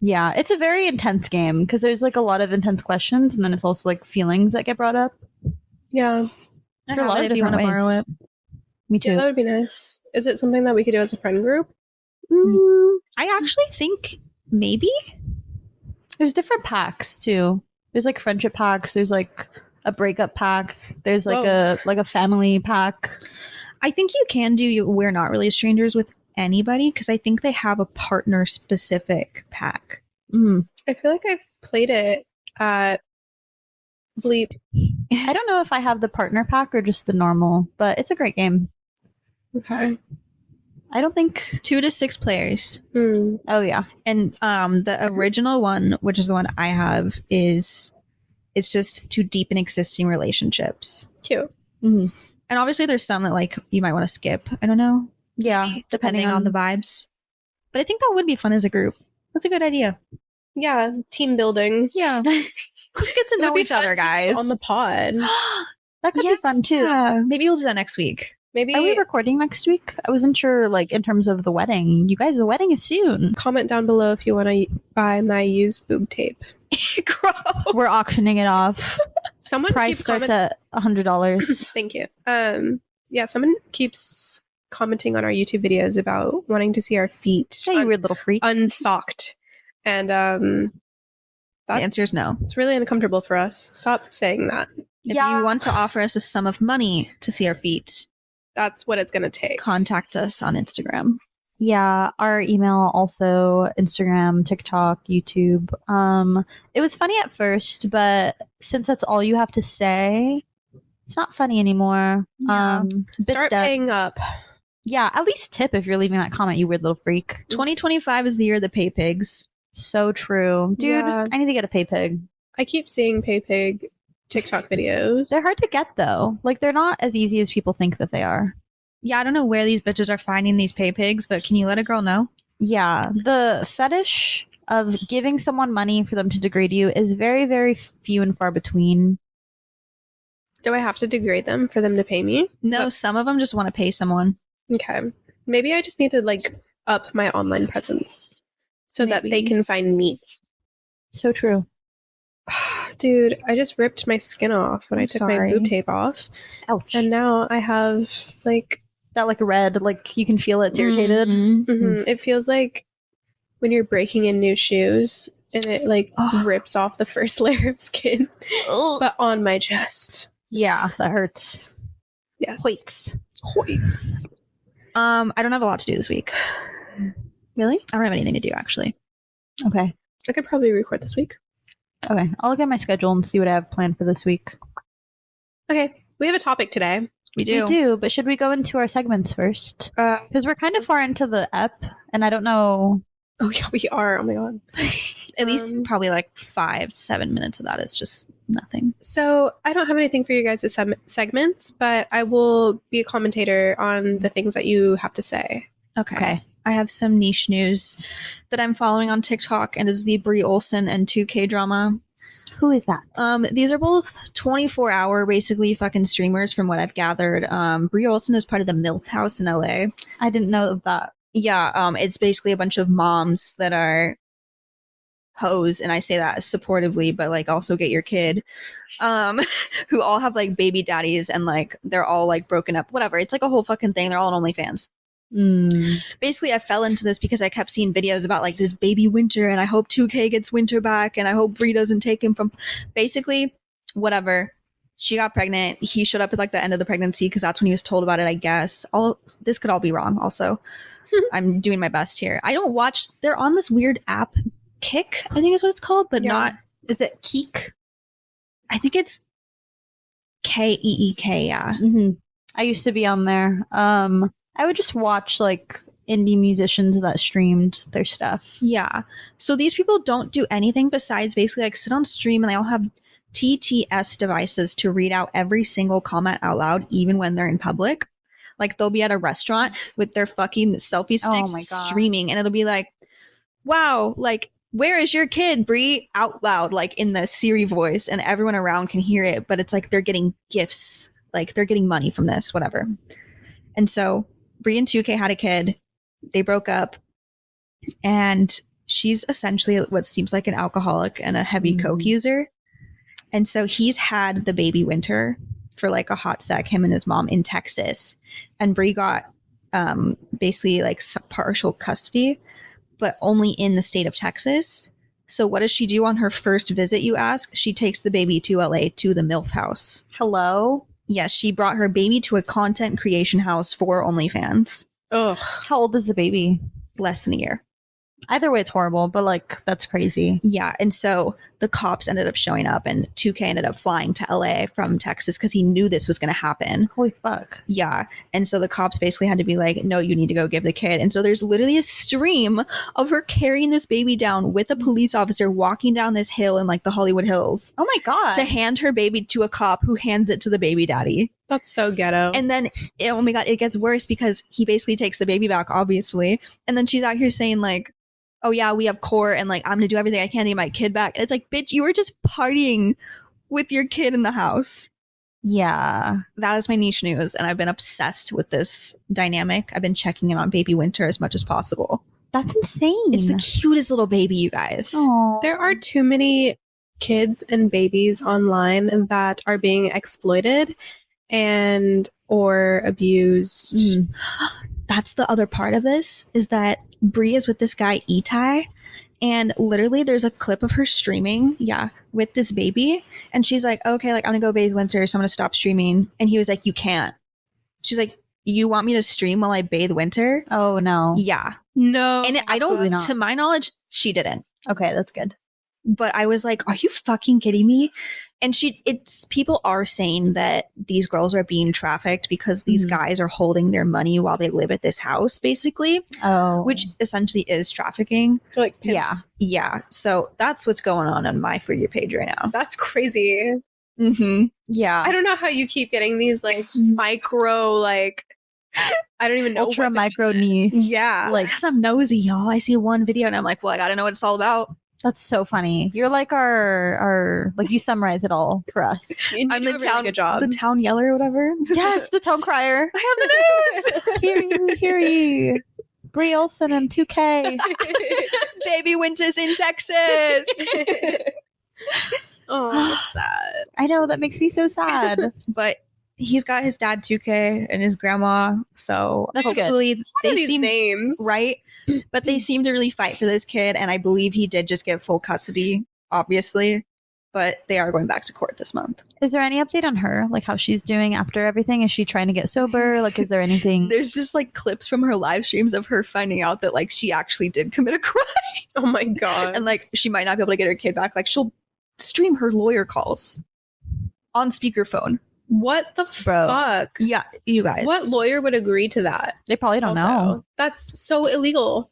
Yeah, it's a very intense game because there's, like, a lot of intense questions, and then it's also, like, feelings that get brought up. Yeah. I For a have lot it of if you want to different borrow ways. it. Me too. Yeah, that would be nice. Is it something that we could do as a friend group? I actually think maybe. There's different packs too. There's like friendship packs. There's like a breakup pack. There's like a family pack. I think you can do We're Not Really Strangers with anybody because I think they have a partner specific pack. Mm. I feel like I've played it at Bleep. I don't know if I have the partner pack or just the normal, but it's a great game. Okay. I don't think. 2 to 6 players. Hmm. Oh yeah, And the original one, which is the one I have, it's just to deepen existing relationships. Cute. Mhm. And obviously there's some that like you might want to skip. I don't know. yeah. Depending on the vibes. But I think that would be fun as a group. That's a good idea. Yeah. Team building. Yeah. Let's get to It would know be each fun other, to do guys. on the pod. That could Yeah. be fun too. Yeah, maybe we'll do that next week. Maybe Are we recording next week? I wasn't sure, like, in terms of the wedding. You guys, the wedding is soon. comment down below if you want to buy my used boob tape. Gross. We're auctioning it off. Someone Price keeps starts comment- at $100. Thank you. Yeah, someone keeps commenting on our YouTube videos about wanting to see our feet Yeah, you weird little freak. unsocked. And The That- answer is no. it's really uncomfortable for us. Stop saying that. If Yeah. you want to offer us a sum of money to see our feet, That's what it's going to take. contact us on Instagram. Yeah, our email also, Instagram, TikTok, YouTube. It was funny at first, but since that's all you have to say, it's not funny anymore. Yeah. Start Bitstep. paying up. Yeah, at least tip if you're leaving that comment, you weird little freak. 2025 is the year of the pay pigs. So true. Dude, Yeah. I need to get a pay pig. I keep seeing PayPig TikTok videos. They're hard to get though. Like they're not as easy as people think that they are. Yeah, I don't know where these bitches are finding these pay pigs, but can you let a girl know? Yeah, the fetish of giving someone money for them to degrade you is very, very few and far between. Do I have to degrade them for them to pay me? No, some of them just want to pay someone. Okay. Maybe I just need to like up my online presence so that they Maybe. can find me. So true. Dude, I just ripped my skin off when I I'm took my sorry. boob tape off. Ouch. And now I have like, that like red, like you can feel it's irritated. it feels like when you're breaking in new shoes and it like Ugh. rips off the first layer of skin, Ugh. but on my chest. Yeah, that hurts. Yes. Hoits. Hoits. I don't have a lot to do this week. Really? I don't have anything to do actually. Okay. I could probably record this week. Okay. I'll look at my schedule and see what I have planned for this week. Okay, we have a topic today. We do. We do, but should we go into our segments first? Uh, Because we're kind of far into the ep, and I don't know. oh yeah, we are. Oh my god. At least Um, probably like 5 to 7 minutes of that is just nothing. So I don't have anything for you guys' segments, but I will be a commentator on the things that you have to say. Okay. I have some niche news that I'm following on TikTok, and is the Brie Olsen and 2K drama. Who is that? These are both 24-hour basically fucking streamers from what I've gathered. Brie Olsen is part of the MILF House in LA. I didn't know of that. Yeah, it's basically a bunch of moms that are hoes, and I say that supportively, but like also get your kid, who all have like baby daddies, and like they're all like broken up, whatever. It's like a whole fucking thing. They're all on OnlyFans. Basically, I fell into this because I kept seeing videos about like this baby Winter, and I hope 2K gets Winter back, and I hope Brie doesn't take him from. Basically, whatever. She got pregnant. He showed up at like the end of the pregnancy because that's when he was told about it. I guess all this could all be wrong. Also, I'm doing my best here. I don't watch. They're on this weird app, Kick, I think is what it's called, but Yeah. not. Is it Keek? I think it's Keek. Yeah. I used to be on there. I would just watch like indie musicians that streamed their stuff. Yeah. So these people don't do anything besides basically like sit on stream, and they all have TTS devices to read out every single comment out loud, even when they're in public. Like they'll be at a restaurant with their fucking selfie sticks my God. streaming, and it'll be like, wow, like, where is your kid, Brie? Out loud, like in the Siri voice, and everyone around can hear it, but it's like they're getting gifts, like they're getting money from this, whatever. And so Brie and 2K had a kid. They broke up, and she's essentially what seems like an alcoholic and a heavy coke user. And so he's had the baby Winter for like a hot sec, him and his mom in Texas. And Brie got basically like partial custody, but only in the state of Texas. So what does she do on her first visit, you ask? She takes the baby to LA to the MILF house. Hello? Yes, she brought her baby to a content creation house for OnlyFans. Ugh. How old is the baby? Less than a year. Either way, it's horrible, but like, that's crazy. Yeah, and so the cops ended up showing up, and 2K ended up flying to LA from Texas because he knew this was going to happen. Holy fuck. Yeah, and so the cops basically had to be like, no, you need to go give the kid. And so there's literally a stream of her carrying this baby down with a police officer walking down this hill in like the Hollywood Hills Oh my God. to hand her baby to a cop who hands it to the baby daddy. That's so ghetto. And then, oh my God, it gets worse because he basically takes the baby back, obviously. And then she's out here saying like, oh yeah, we have court, and like I'm gonna do everything I can to get my kid back. And it's like, bitch, you were just partying with your kid in the house. Yeah. That is my niche news, and I've been obsessed with this dynamic. I've been checking in on baby Winter as much as possible. That's insane. It's the cutest little baby, you guys. Aw. There are too many kids and babies online that are being exploited and or abused. Mm. That's the other part of this, is that Brie is with this guy Itai, and literally there's a clip of her streaming, with this baby, and she's like, okay, like I'm gonna go bathe Winter, so I'm gonna stop streaming. And he was like, you can't. She's like, you want me to stream while I bathe Winter? Oh no. Yeah. No. And I absolutely don't, not. to my knowledge, she didn't. Okay, that's good. But I was like, are you fucking kidding me? And people are saying that these girls are being trafficked because these Mhm. guys are holding their money while they live at this house, basically, Oh. which essentially is trafficking. They're like pimps. Yeah. Yeah. So that's what's going on my For You page right now. That's crazy. Mm-hmm. Yeah. I don't know how you keep getting these like micro, like, I don't even know. Ultra what to- micro niche. Yeah. Like, Because I'm nosy, y'all. I see one video and I'm like, well, I gotta know what it's all about. That's so funny. You're like our like you summarize it all for us. You I'm do the a really town, good job. the town yeller or whatever. Yes, the town crier. I have the news. Hear ye. Brie Olson and 2K. Baby Winter's in Texas. Oh, that's sad. I know, that makes me so sad. But he's got his dad 2K and his grandma, so That's good. hopefully What they are these seem names? right. But they seem to really fight for this kid, and I believe he did just get full custody, obviously. But they are going back to court this month. Is there any update on her? Like how she's doing after everything? Is she trying to get sober? Like, is there anything? There's just like clips from her live streams of her finding out that like she actually did commit a crime, Oh my god. and like she might not be able to get her kid back. Like she'll stream her lawyer calls on speakerphone. What the Bro. fuck? Yeah, you guys. What lawyer would agree to that? They probably don't know. Also? That's so illegal,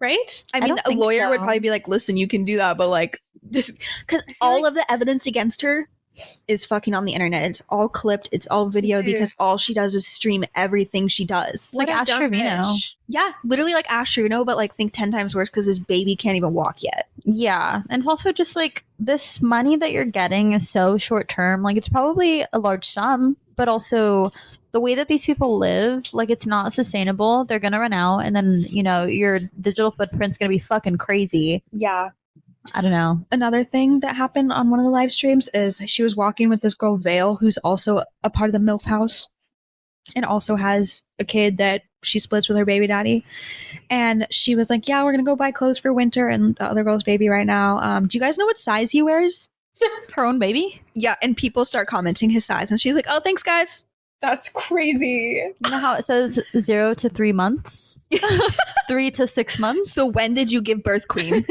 right? I I mean, don't a think lawyer would so. probably be like, "Listen, you can do that," but like this, because I feel all like- of the evidence against her is fucking on the internet. It's all clipped. It's all video Dude. because all she does is stream everything she does. Like What a Ash dumb Trevino. bitch. Yeah, literally like Ash Trevino, but like think 10 times worse because his baby can't even walk yet. Yeah. And it's also just like this money that you're getting is so short term. Like it's probably a large sum, but also the way that these people live, like it's not sustainable. They're going to run out. And then, you know, your digital footprint's going to be fucking crazy. Yeah. I don't know. Another thing that happened on one of the live streams is she was walking with this girl Vale, who's also a part of the MILF house and also has a kid that she splits with her baby daddy. And she was like, yeah, we're going to go buy clothes for winter and the other girl's baby right now. Do you guys know what size he wears? Her own baby? Yeah, and people start commenting his size. And she's like, oh, thanks, guys. That's crazy. You know how it says 0 to 3 months? 3 to 6 months? So when did you give birth, queen?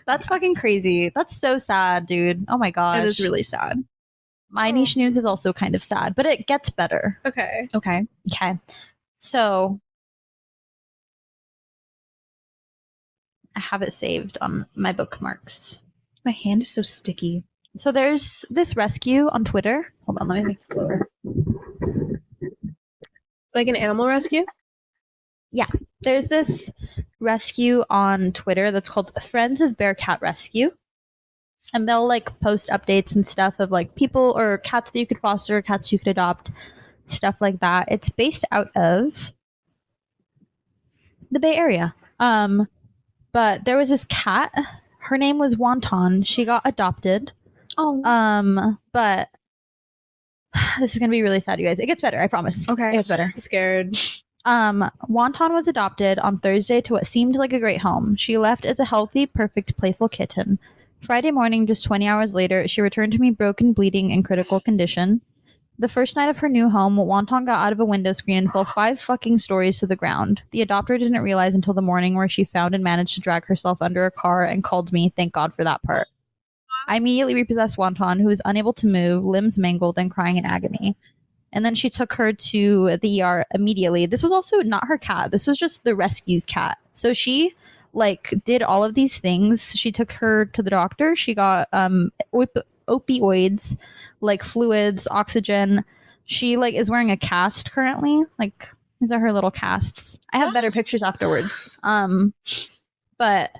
That's fucking crazy. That's so sad, dude. Oh my gosh. It is really sad. My niche news is also kind of sad, but it gets better. Okay. Okay. Okay. So I have it saved on my bookmarks. My hand is so sticky. So there's this rescue on Twitter. Hold on, let me make this lower. Like an animal rescue? There's this rescue on Twitter that's called Friends of Bearcat Rescue. And they'll like post updates and stuff of like people or cats that you could foster, cats you could adopt, stuff like that. It's based out of the Bay Area. But there was this cat. Her name was Wonton. She got adopted. Oh. But this is gonna be really sad, you guys. It gets better, I promise. Okay. It gets better. I'm scared. Wonton was adopted on Thursday to what seemed like a great home. She left as a healthy, perfect, playful kitten. Friday morning, just 20 hours later, she returned to me broken, bleeding, and critical condition. The first night of her new home, Wonton got out of a window screen and fell 5 fucking stories to the ground. The adopter didn't realize until the morning, where she found and managed to drag herself under a car and called me. Thank God for that part. I immediately repossessed Wonton, who was unable to move, limbs mangled, and crying in agony. And then she took her to the ER immediately. This was also not her cat. This was just the rescue's cat. So she like did all of these things. She took her to the doctor. She got opioids, like fluids, oxygen. She like is wearing a cast currently. Like these are her little casts. I have better pictures afterwards. But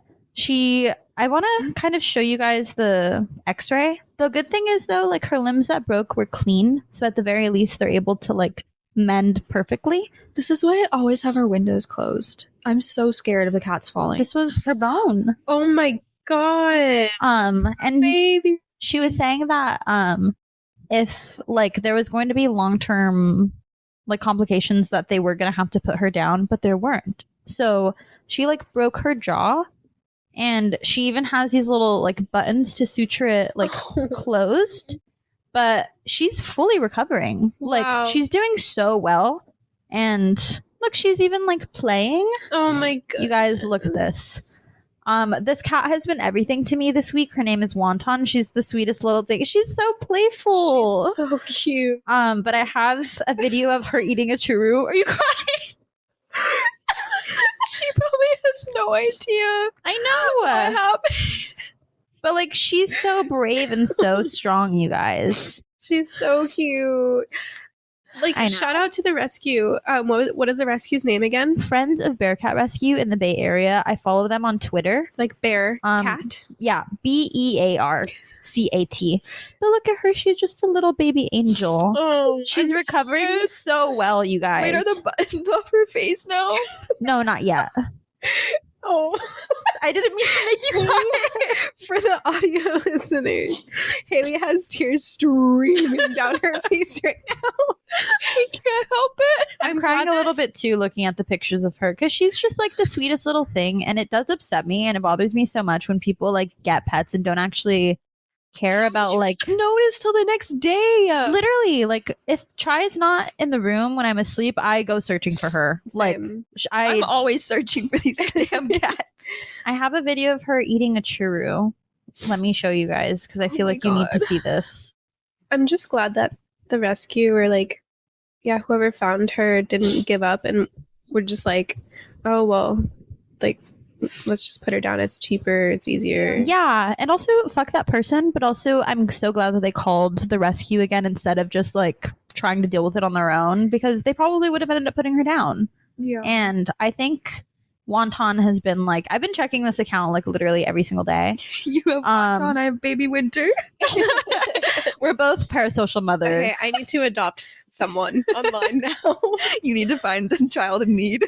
I want to kind of show you guys the x-ray. The good thing is though, like her limbs that broke were clean. So at the very least, they're able to like mend perfectly. This is why I always have our windows closed. I'm so scared of the cats falling. This was her bone. Oh my god. And Baby. she was saying that if like there was going to be long-term like complications that they were going to have to put her down, but there weren't. So she like broke her jaw, and she even has these little like buttons to suture it like closed, but she's fully recovering. Wow. Like she's doing so well. And look, she's even like playing. Oh my god. You guys, look at this. This cat has been everything to me this week. Her name is Wonton. She's the sweetest little thing. She's so playful. She's so cute. But I have a video of her eating a churro. Are you crying? She probably has no idea I know. what happened. But like she's so brave and so strong, you guys. She's so cute. Like, I know. shout out to the rescue. What is the rescue's name again? Friends of Bearcat Rescue in the Bay Area. I follow them on Twitter. Like bear Um, cat. Yeah, BEARCAT. But look at her. She's just a little baby angel. Oh, She's recovering so well, you guys. Wait, are the buttons off her face now? No, not yet. Oh, I didn't mean to make you cry. for the audio listeners, Haley has tears streaming down her face right now. I can't help it. I'm crying glad a little bit too looking at the pictures of her because she's just like the sweetest little thing, and it does upset me and it bothers me so much when people like get pets and don't actually care about like notice till the next day. literally like if Chai is not in the room when I'm asleep, I go searching for her. Like Same. I'm always searching for these damn cats. I have a video of her eating a churro. Let me show you guys because I Oh feel my like you need to God. see this. I'm just glad that the rescue or like, yeah, whoever found her didn't give up and were just like, oh well, like let's just put her down. It's cheaper. It's easier. Yeah, and also fuck that person, but also I'm so glad that they called the rescue again instead of just like trying to deal with it on their own because they probably would have ended up putting her down. Yeah. And I think Wonton has been like I've been checking this account like literally every single day. You have Wonton, I have baby Winter. We're both parasocial mothers. Okay, I need to adopt someone online now. You need to find a child in need.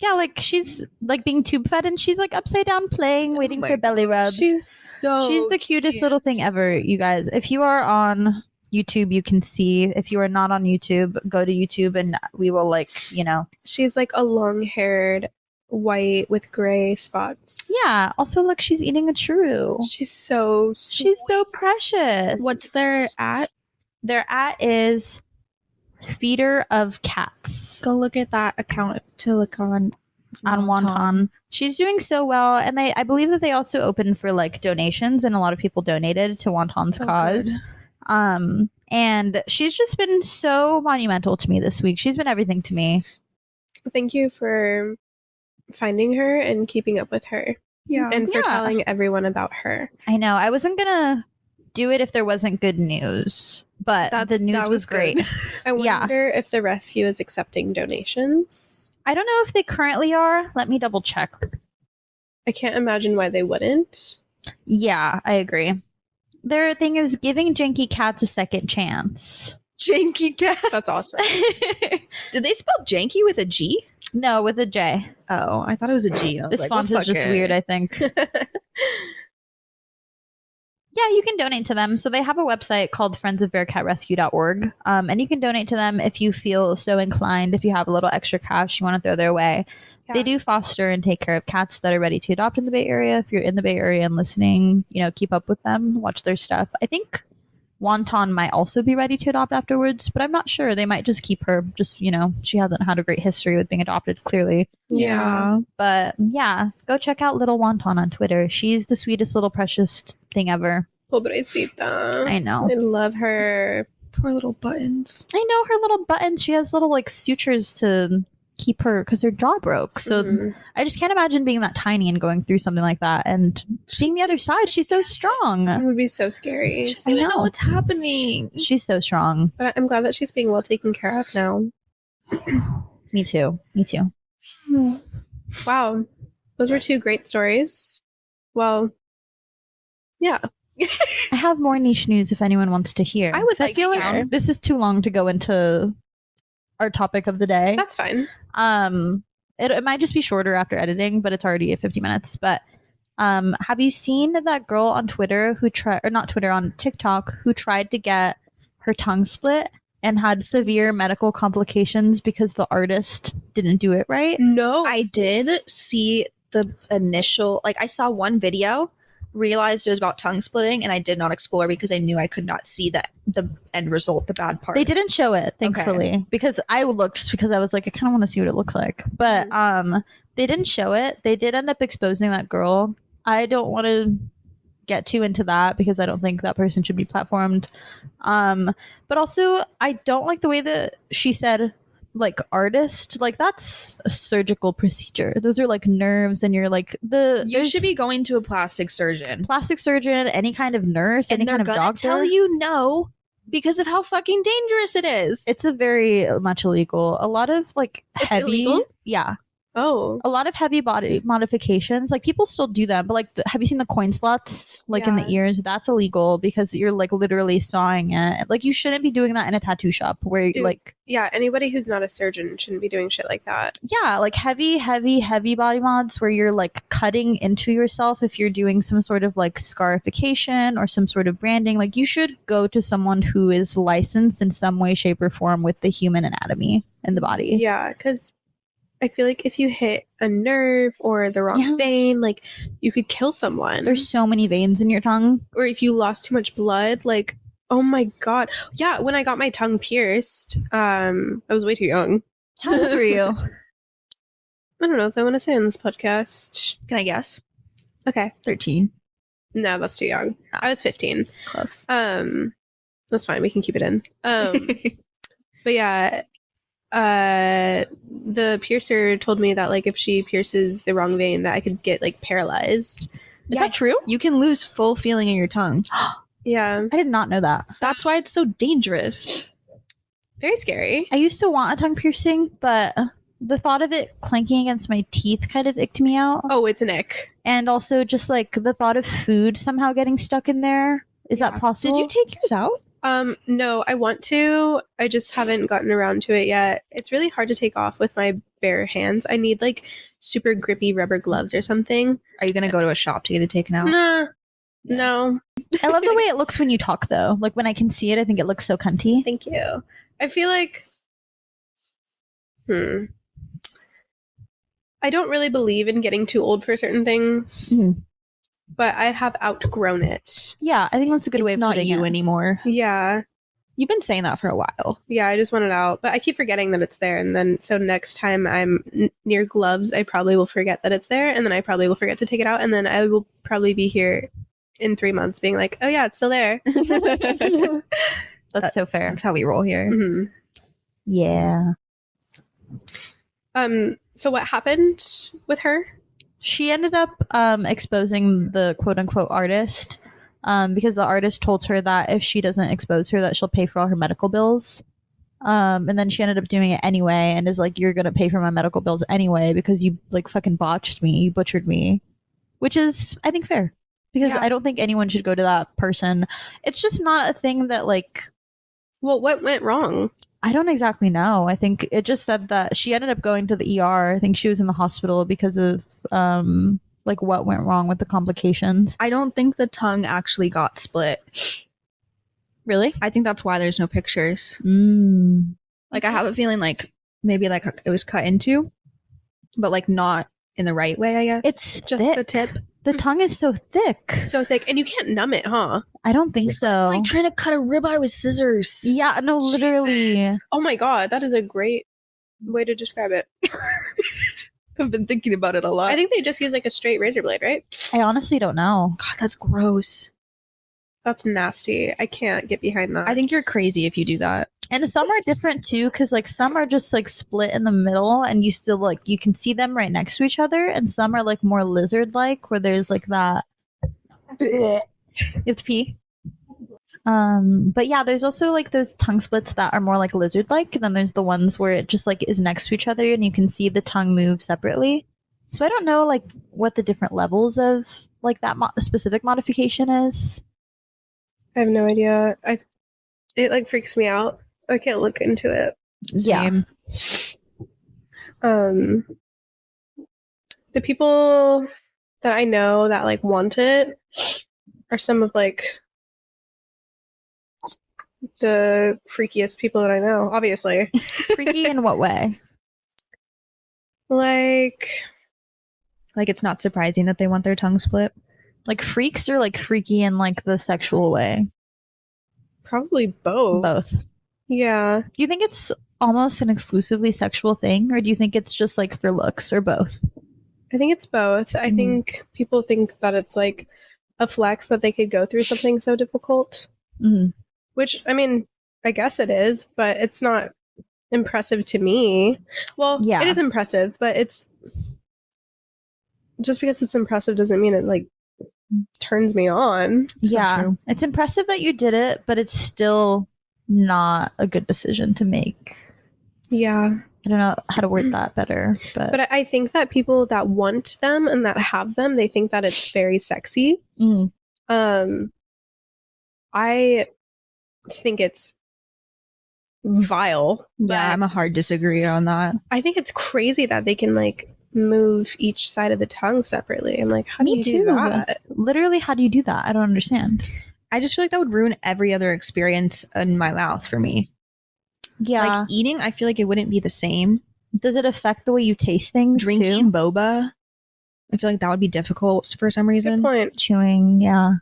Yeah, like she's like being tube fed and she's like upside down playing, waiting my for belly rub. She's so She's the cutest cute. little thing ever, you guys. If you are on YouTube, you can see. If you are not on YouTube, go to YouTube and we will like, you know. She's like a long-haired white with gray spots. Yeah. Also, look, she's eating a churro. She's so She's so precious. What's their at? their at is feeder of cats Go look at that account to look on Wonton. She's doing so well, and I believe that they also opened for like donations, and a lot of people donated to Wonton's Oh, cause. good. And she's just been so monumental to me this week. She's been everything to me. Thank you for finding her and keeping up with her Yeah. and for Yeah. telling everyone about her. I know. I wasn't gonna do it if there wasn't good news, but the news that was was great. good. I Yeah. wonder if the rescue is accepting donations. I don't know if they currently are. Let me double check. I can't imagine why they wouldn't. Yeah, I agree. Their thing is giving janky cats a second chance. Janky cat. That's awesome. Did they spell janky with a G? No, with a J. Oh, I thought it was a G. I was This like, font well, is fuck just it. weird, I think. Yeah, you can donate to them. So they have a website called friendsofbearcatrescue.org. And you can donate to them if you feel so inclined, if you have a little extra cash you want to throw their way. They do foster and take care of cats that are ready to adopt in the Bay Area. If you're in the Bay Area and listening, you know, keep up with them, watch their stuff. I think Wonton might also be ready to adopt afterwards, but I'm not sure. They might just keep her. Just, you know, she hasn't had a great history with being adopted, clearly. Yeah. But yeah, go check out Little Wonton on Twitter. She's the sweetest little precious thing ever. Pobrecita. I know. I love her. Poor little buttons. I know her little buttons. She has little like sutures to keep her because her jaw broke. So Mhm. I just can't imagine being that tiny and going through something like that and seeing the other side. She's so strong. It would be so scary. She doesn't I even know. know what's happening. She's so strong. But I'm glad that she's being well taken care of now. Me too. Me too. Wow. Those were two great stories. Well, yeah. I have more niche news if anyone wants to hear. I would 'Cause like feel to like hear. this is too long to go into our topic of the day. That's fine. It might just be shorter after editing, but it's already at 50 minutes. But have you seen that girl on Twitter who tried, or not Twitter, on TikTok, who tried to get her tongue split and had severe medical complications because the artist didn't do it right? No. I did see the initial, like, I saw one video, realized it was about tongue splitting, and I did not explore because I knew I could not see the end result, the bad part. They didn't show it, thankfully, because I looked because I was like, I kind of want to see what it looks like. But they didn't show it. They did end up exposing that girl. I don't want to get too into that because I don't think that person should be platformed. But also, I don't like the way that she said, like, artist. Like, that's a surgical procedure. Those are like nerves, and you're like You there's should be going to a plastic surgeon. plastic surgeon, any kind of nurse, And any they're kind of gonna doctor. tell you no because of how fucking dangerous it is. It's a very much illegal. A lot of like It's heavy, illegal? yeah, Oh. a lot of heavy body modifications. Like people still do them, but like, have you seen the coin slots like in the Yeah. ears? That's illegal because you're like literally sawing it. Like you shouldn't be doing that in a tattoo shop where Dude. like Yeah, anybody who's not a surgeon shouldn't be doing shit like that. yeah, like heavy body mods where you're like cutting into yourself if you're doing some sort of like scarification or some sort of branding. Like you should go to someone who is licensed in some way, shape, or form with the human anatomy in the body. Yeah, because I feel like if you hit a nerve or the wrong Yeah. vein, like you could kill someone. There's so many veins in your tongue. Or if you lost too much blood, like, oh my god. Yeah, when I got my tongue pierced, I was way too young. How old were you? I don't know if I want to say on this podcast. Can I guess? Okay. 13. No, that's too young. I was 15. Close. That's fine. We can keep it in. But yeah, the piercer told me that like if she pierces the wrong vein, that I could get like paralyzed. Is that true? You can lose full feeling in your tongue. Yeah, I did not know that. That's why it's so dangerous. very scary. I used to want a tongue piercing, but the thought of it clanking against my teeth kind of icked me out. Oh, it's an ick. And also just like the thought of food somehow getting stuck in there. Is Yeah. that possible? Did you take yours out? No, I want to. I just haven't gotten around to it yet. It's really hard to take off with my bare hands. I need like super grippy rubber gloves or something. Are you going to go to a shop to get it taken out? Nah, no. I love the way it looks when you talk though. Like when I can see it, I think it looks so cunty. Thank you. I feel like, I don't really believe in getting too old for certain things, Mhm. but I have outgrown it. Yeah, I think that's a good way It's of not putting you it. anymore. Yeah. You've been saying that for a while. Yeah, I just want it out. But I keep forgetting that it's there. And then, so next time I'm near gloves, I probably will forget that it's there. And then I probably will forget to take it out. And then I will probably be here in 3 months being like, oh, yeah, it's still there. That's so fair. That's how we roll here. Mhm. Yeah. So what happened with her? She ended up exposing the quote unquote artist because the artist told her that if she doesn't expose her, that she'll pay for all her medical bills. And then she ended up doing it anyway and is like, you're going to pay for my medical bills anyway because you like fucking botched me, you butchered me, which is, I think, fair because Yeah. I don't think anyone should go to that person. It's just not a thing that like, Well, what went wrong? I don't exactly know. I think it just said that she ended up going to the ER. I think she was in the hospital because of like what went wrong with the complications. I don't think the tongue actually got split. Really? I think that's why there's no pictures. Mm. Like I have a feeling like maybe like it was cut into, but like not in the right way, I guess. It's Just thick. the tip. The tongue is so thick. So thick. And you can't numb it, huh? I don't think so. It's like trying to cut a ribeye with scissors. Yeah, no, literally. Jesus. Oh my God. That is a great way to describe it. I've been thinking about it a lot. I think they just use like a straight razor blade, right? I honestly don't know. God, that's gross. That's nasty. I can't get behind that. I think you're crazy if you do that. And some are different too, because like some are just like split in the middle, and you still like you can see them right next to each other, and some are like more lizard-like, where there's like that. You have to pee. But yeah, there's also like those tongue splits that are more like lizard-like, and then there's the ones where it just like is next to each other, and you can see the tongue move separately. So I don't know like what the different levels of like that specific modification is. I have no idea. It like freaks me out. I can't look into it. Yeah. Same. The people that I know that like want it are some of like the freakiest people that I know, obviously. Freaky in what way? Like, Like it's not surprising that they want their tongue split. Like freaks or like freaky in like the sexual way? probably both. Both. Yeah. Do you think it's almost an exclusively sexual thing, or do you think it's just like for looks, or both? I think it's both. I Mhm. think people think that it's like a flex that they could go through something so difficult, Mm-hmm. which, I mean, I guess it is, but it's not impressive to me. Well, Yeah. it is impressive, but it's just because it's impressive doesn't mean it like turns me on. So Yeah, true. it's impressive that you did it, but it's still not a good decision to make. Yeah. I don't know how to word that better, but, But I think that people that want them and that have them, they think that it's very sexy. Mm. I think it's vile. Yeah, but I'm a hard disagree on that. I think it's crazy that they can like move each side of the tongue separately. I'm like, how do Me you do too. that? literally, how do you do that? I don't understand. I just feel like that would ruin every other experience in my mouth for me. Yeah. Like eating, I feel like it wouldn't be the same. Does it affect the way you taste things Drinking too? boba, I feel like that would be difficult for some Good reason. point. Chewing, yeah.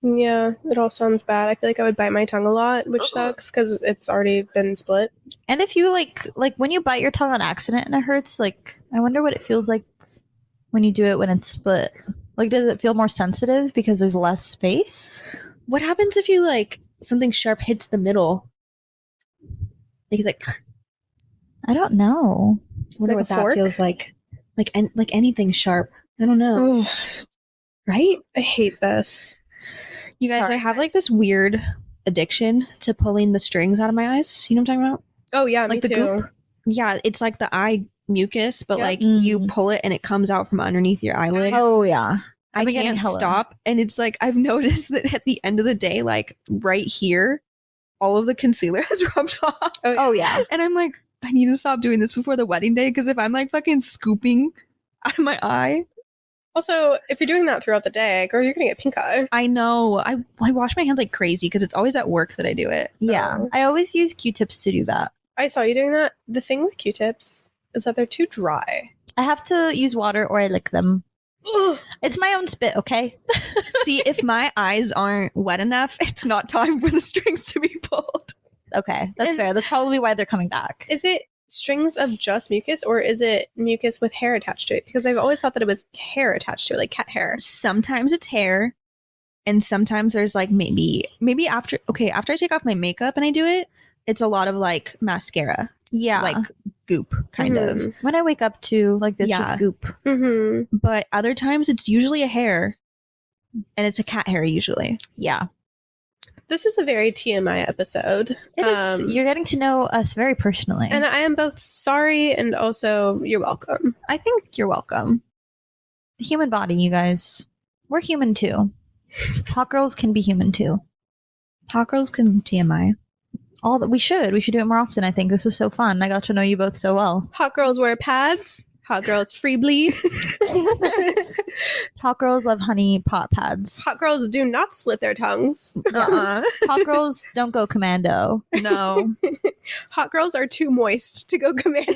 Yeah, it all sounds bad. I feel like I would bite my tongue a lot, which sucks because it's already been split. And if you like when you bite your tongue on accident and it hurts, like I wonder what it feels like when you do it when it's split. Like, does it feel more sensitive because there's less space? What happens if you like something sharp hits the middle? Like, it's like I don't know. I wonder Like what a that fork? feels like. Like anything sharp. I don't know. Right? I hate this. You guys, Sorry, I have like guys. this weird addiction to pulling the strings out of my eyes. You know what I'm talking about? Oh yeah, me Like the too. goop? Yeah, it's like the eye mucus, but Yep. like you Mm. pull it and it comes out from underneath your eyelid. Oh yeah. I I've been getting can't hella. stop. And it's like I've noticed that at the end of the day, like right here, all of the concealer has rubbed off. Oh yeah. And I'm like, I need to stop doing this before the wedding day because if I'm like fucking scooping out of my eye, Also, if you're doing that throughout the day, girl, you're gonna get pink eye. I know. I wash my hands like crazy because it's always at work that I do it. Yeah. Oh. I always use Q-tips to do that. I saw you doing that. The thing with Q-tips is that they're too dry. I have to use water or I lick them. It's my own spit, okay? See, if my eyes aren't wet enough, it's not time for the strings to be pulled. Okay, that's And- fair. That's probably why they're coming back. Is it strings of just mucus or is it mucus with hair attached to it? Because I've always thought that it was hair attached to it, like cat hair. Sometimes it's hair, and sometimes there's like maybe after I take off my makeup and I do it, it's a lot of like mascara, Yeah. like goop kind of. when I wake up too, like this Yeah. just goop. Mm-hmm. But other times it's usually a hair, and it's a cat hair usually. Yeah. This is a very TMI episode. It is. You're getting to know us very personally. And I am both sorry and also you're welcome. I think you're welcome. Human body, you guys. We're human too. Hot girls can be human too. Hot girls can TMI. All that we should do it more often. I think this was so fun. I got to know you both so well. Hot girls wear pads. Hot girls free bleed. Hot girls love honey pot pads. Hot girls do not split their tongues. Uh-uh. Hot girls don't go commando. No. Hot girls are too moist to go commando.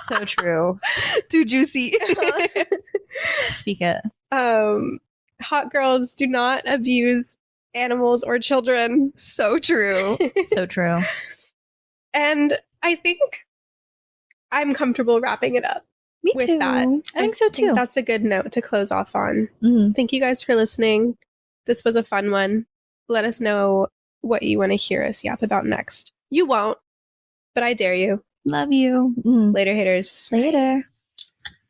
So true. Too juicy. Speak it. Hot girls do not abuse animals or children. So true. So true. And I think I'm comfortable wrapping it up. Me With too. that. I think so too. That's a good note to close off on. Mhm. Thank you guys for listening. This was a fun one. Let us know what you want to hear us yap about next. You won't, but I dare you. Love you. Mm. Later, haters. Later.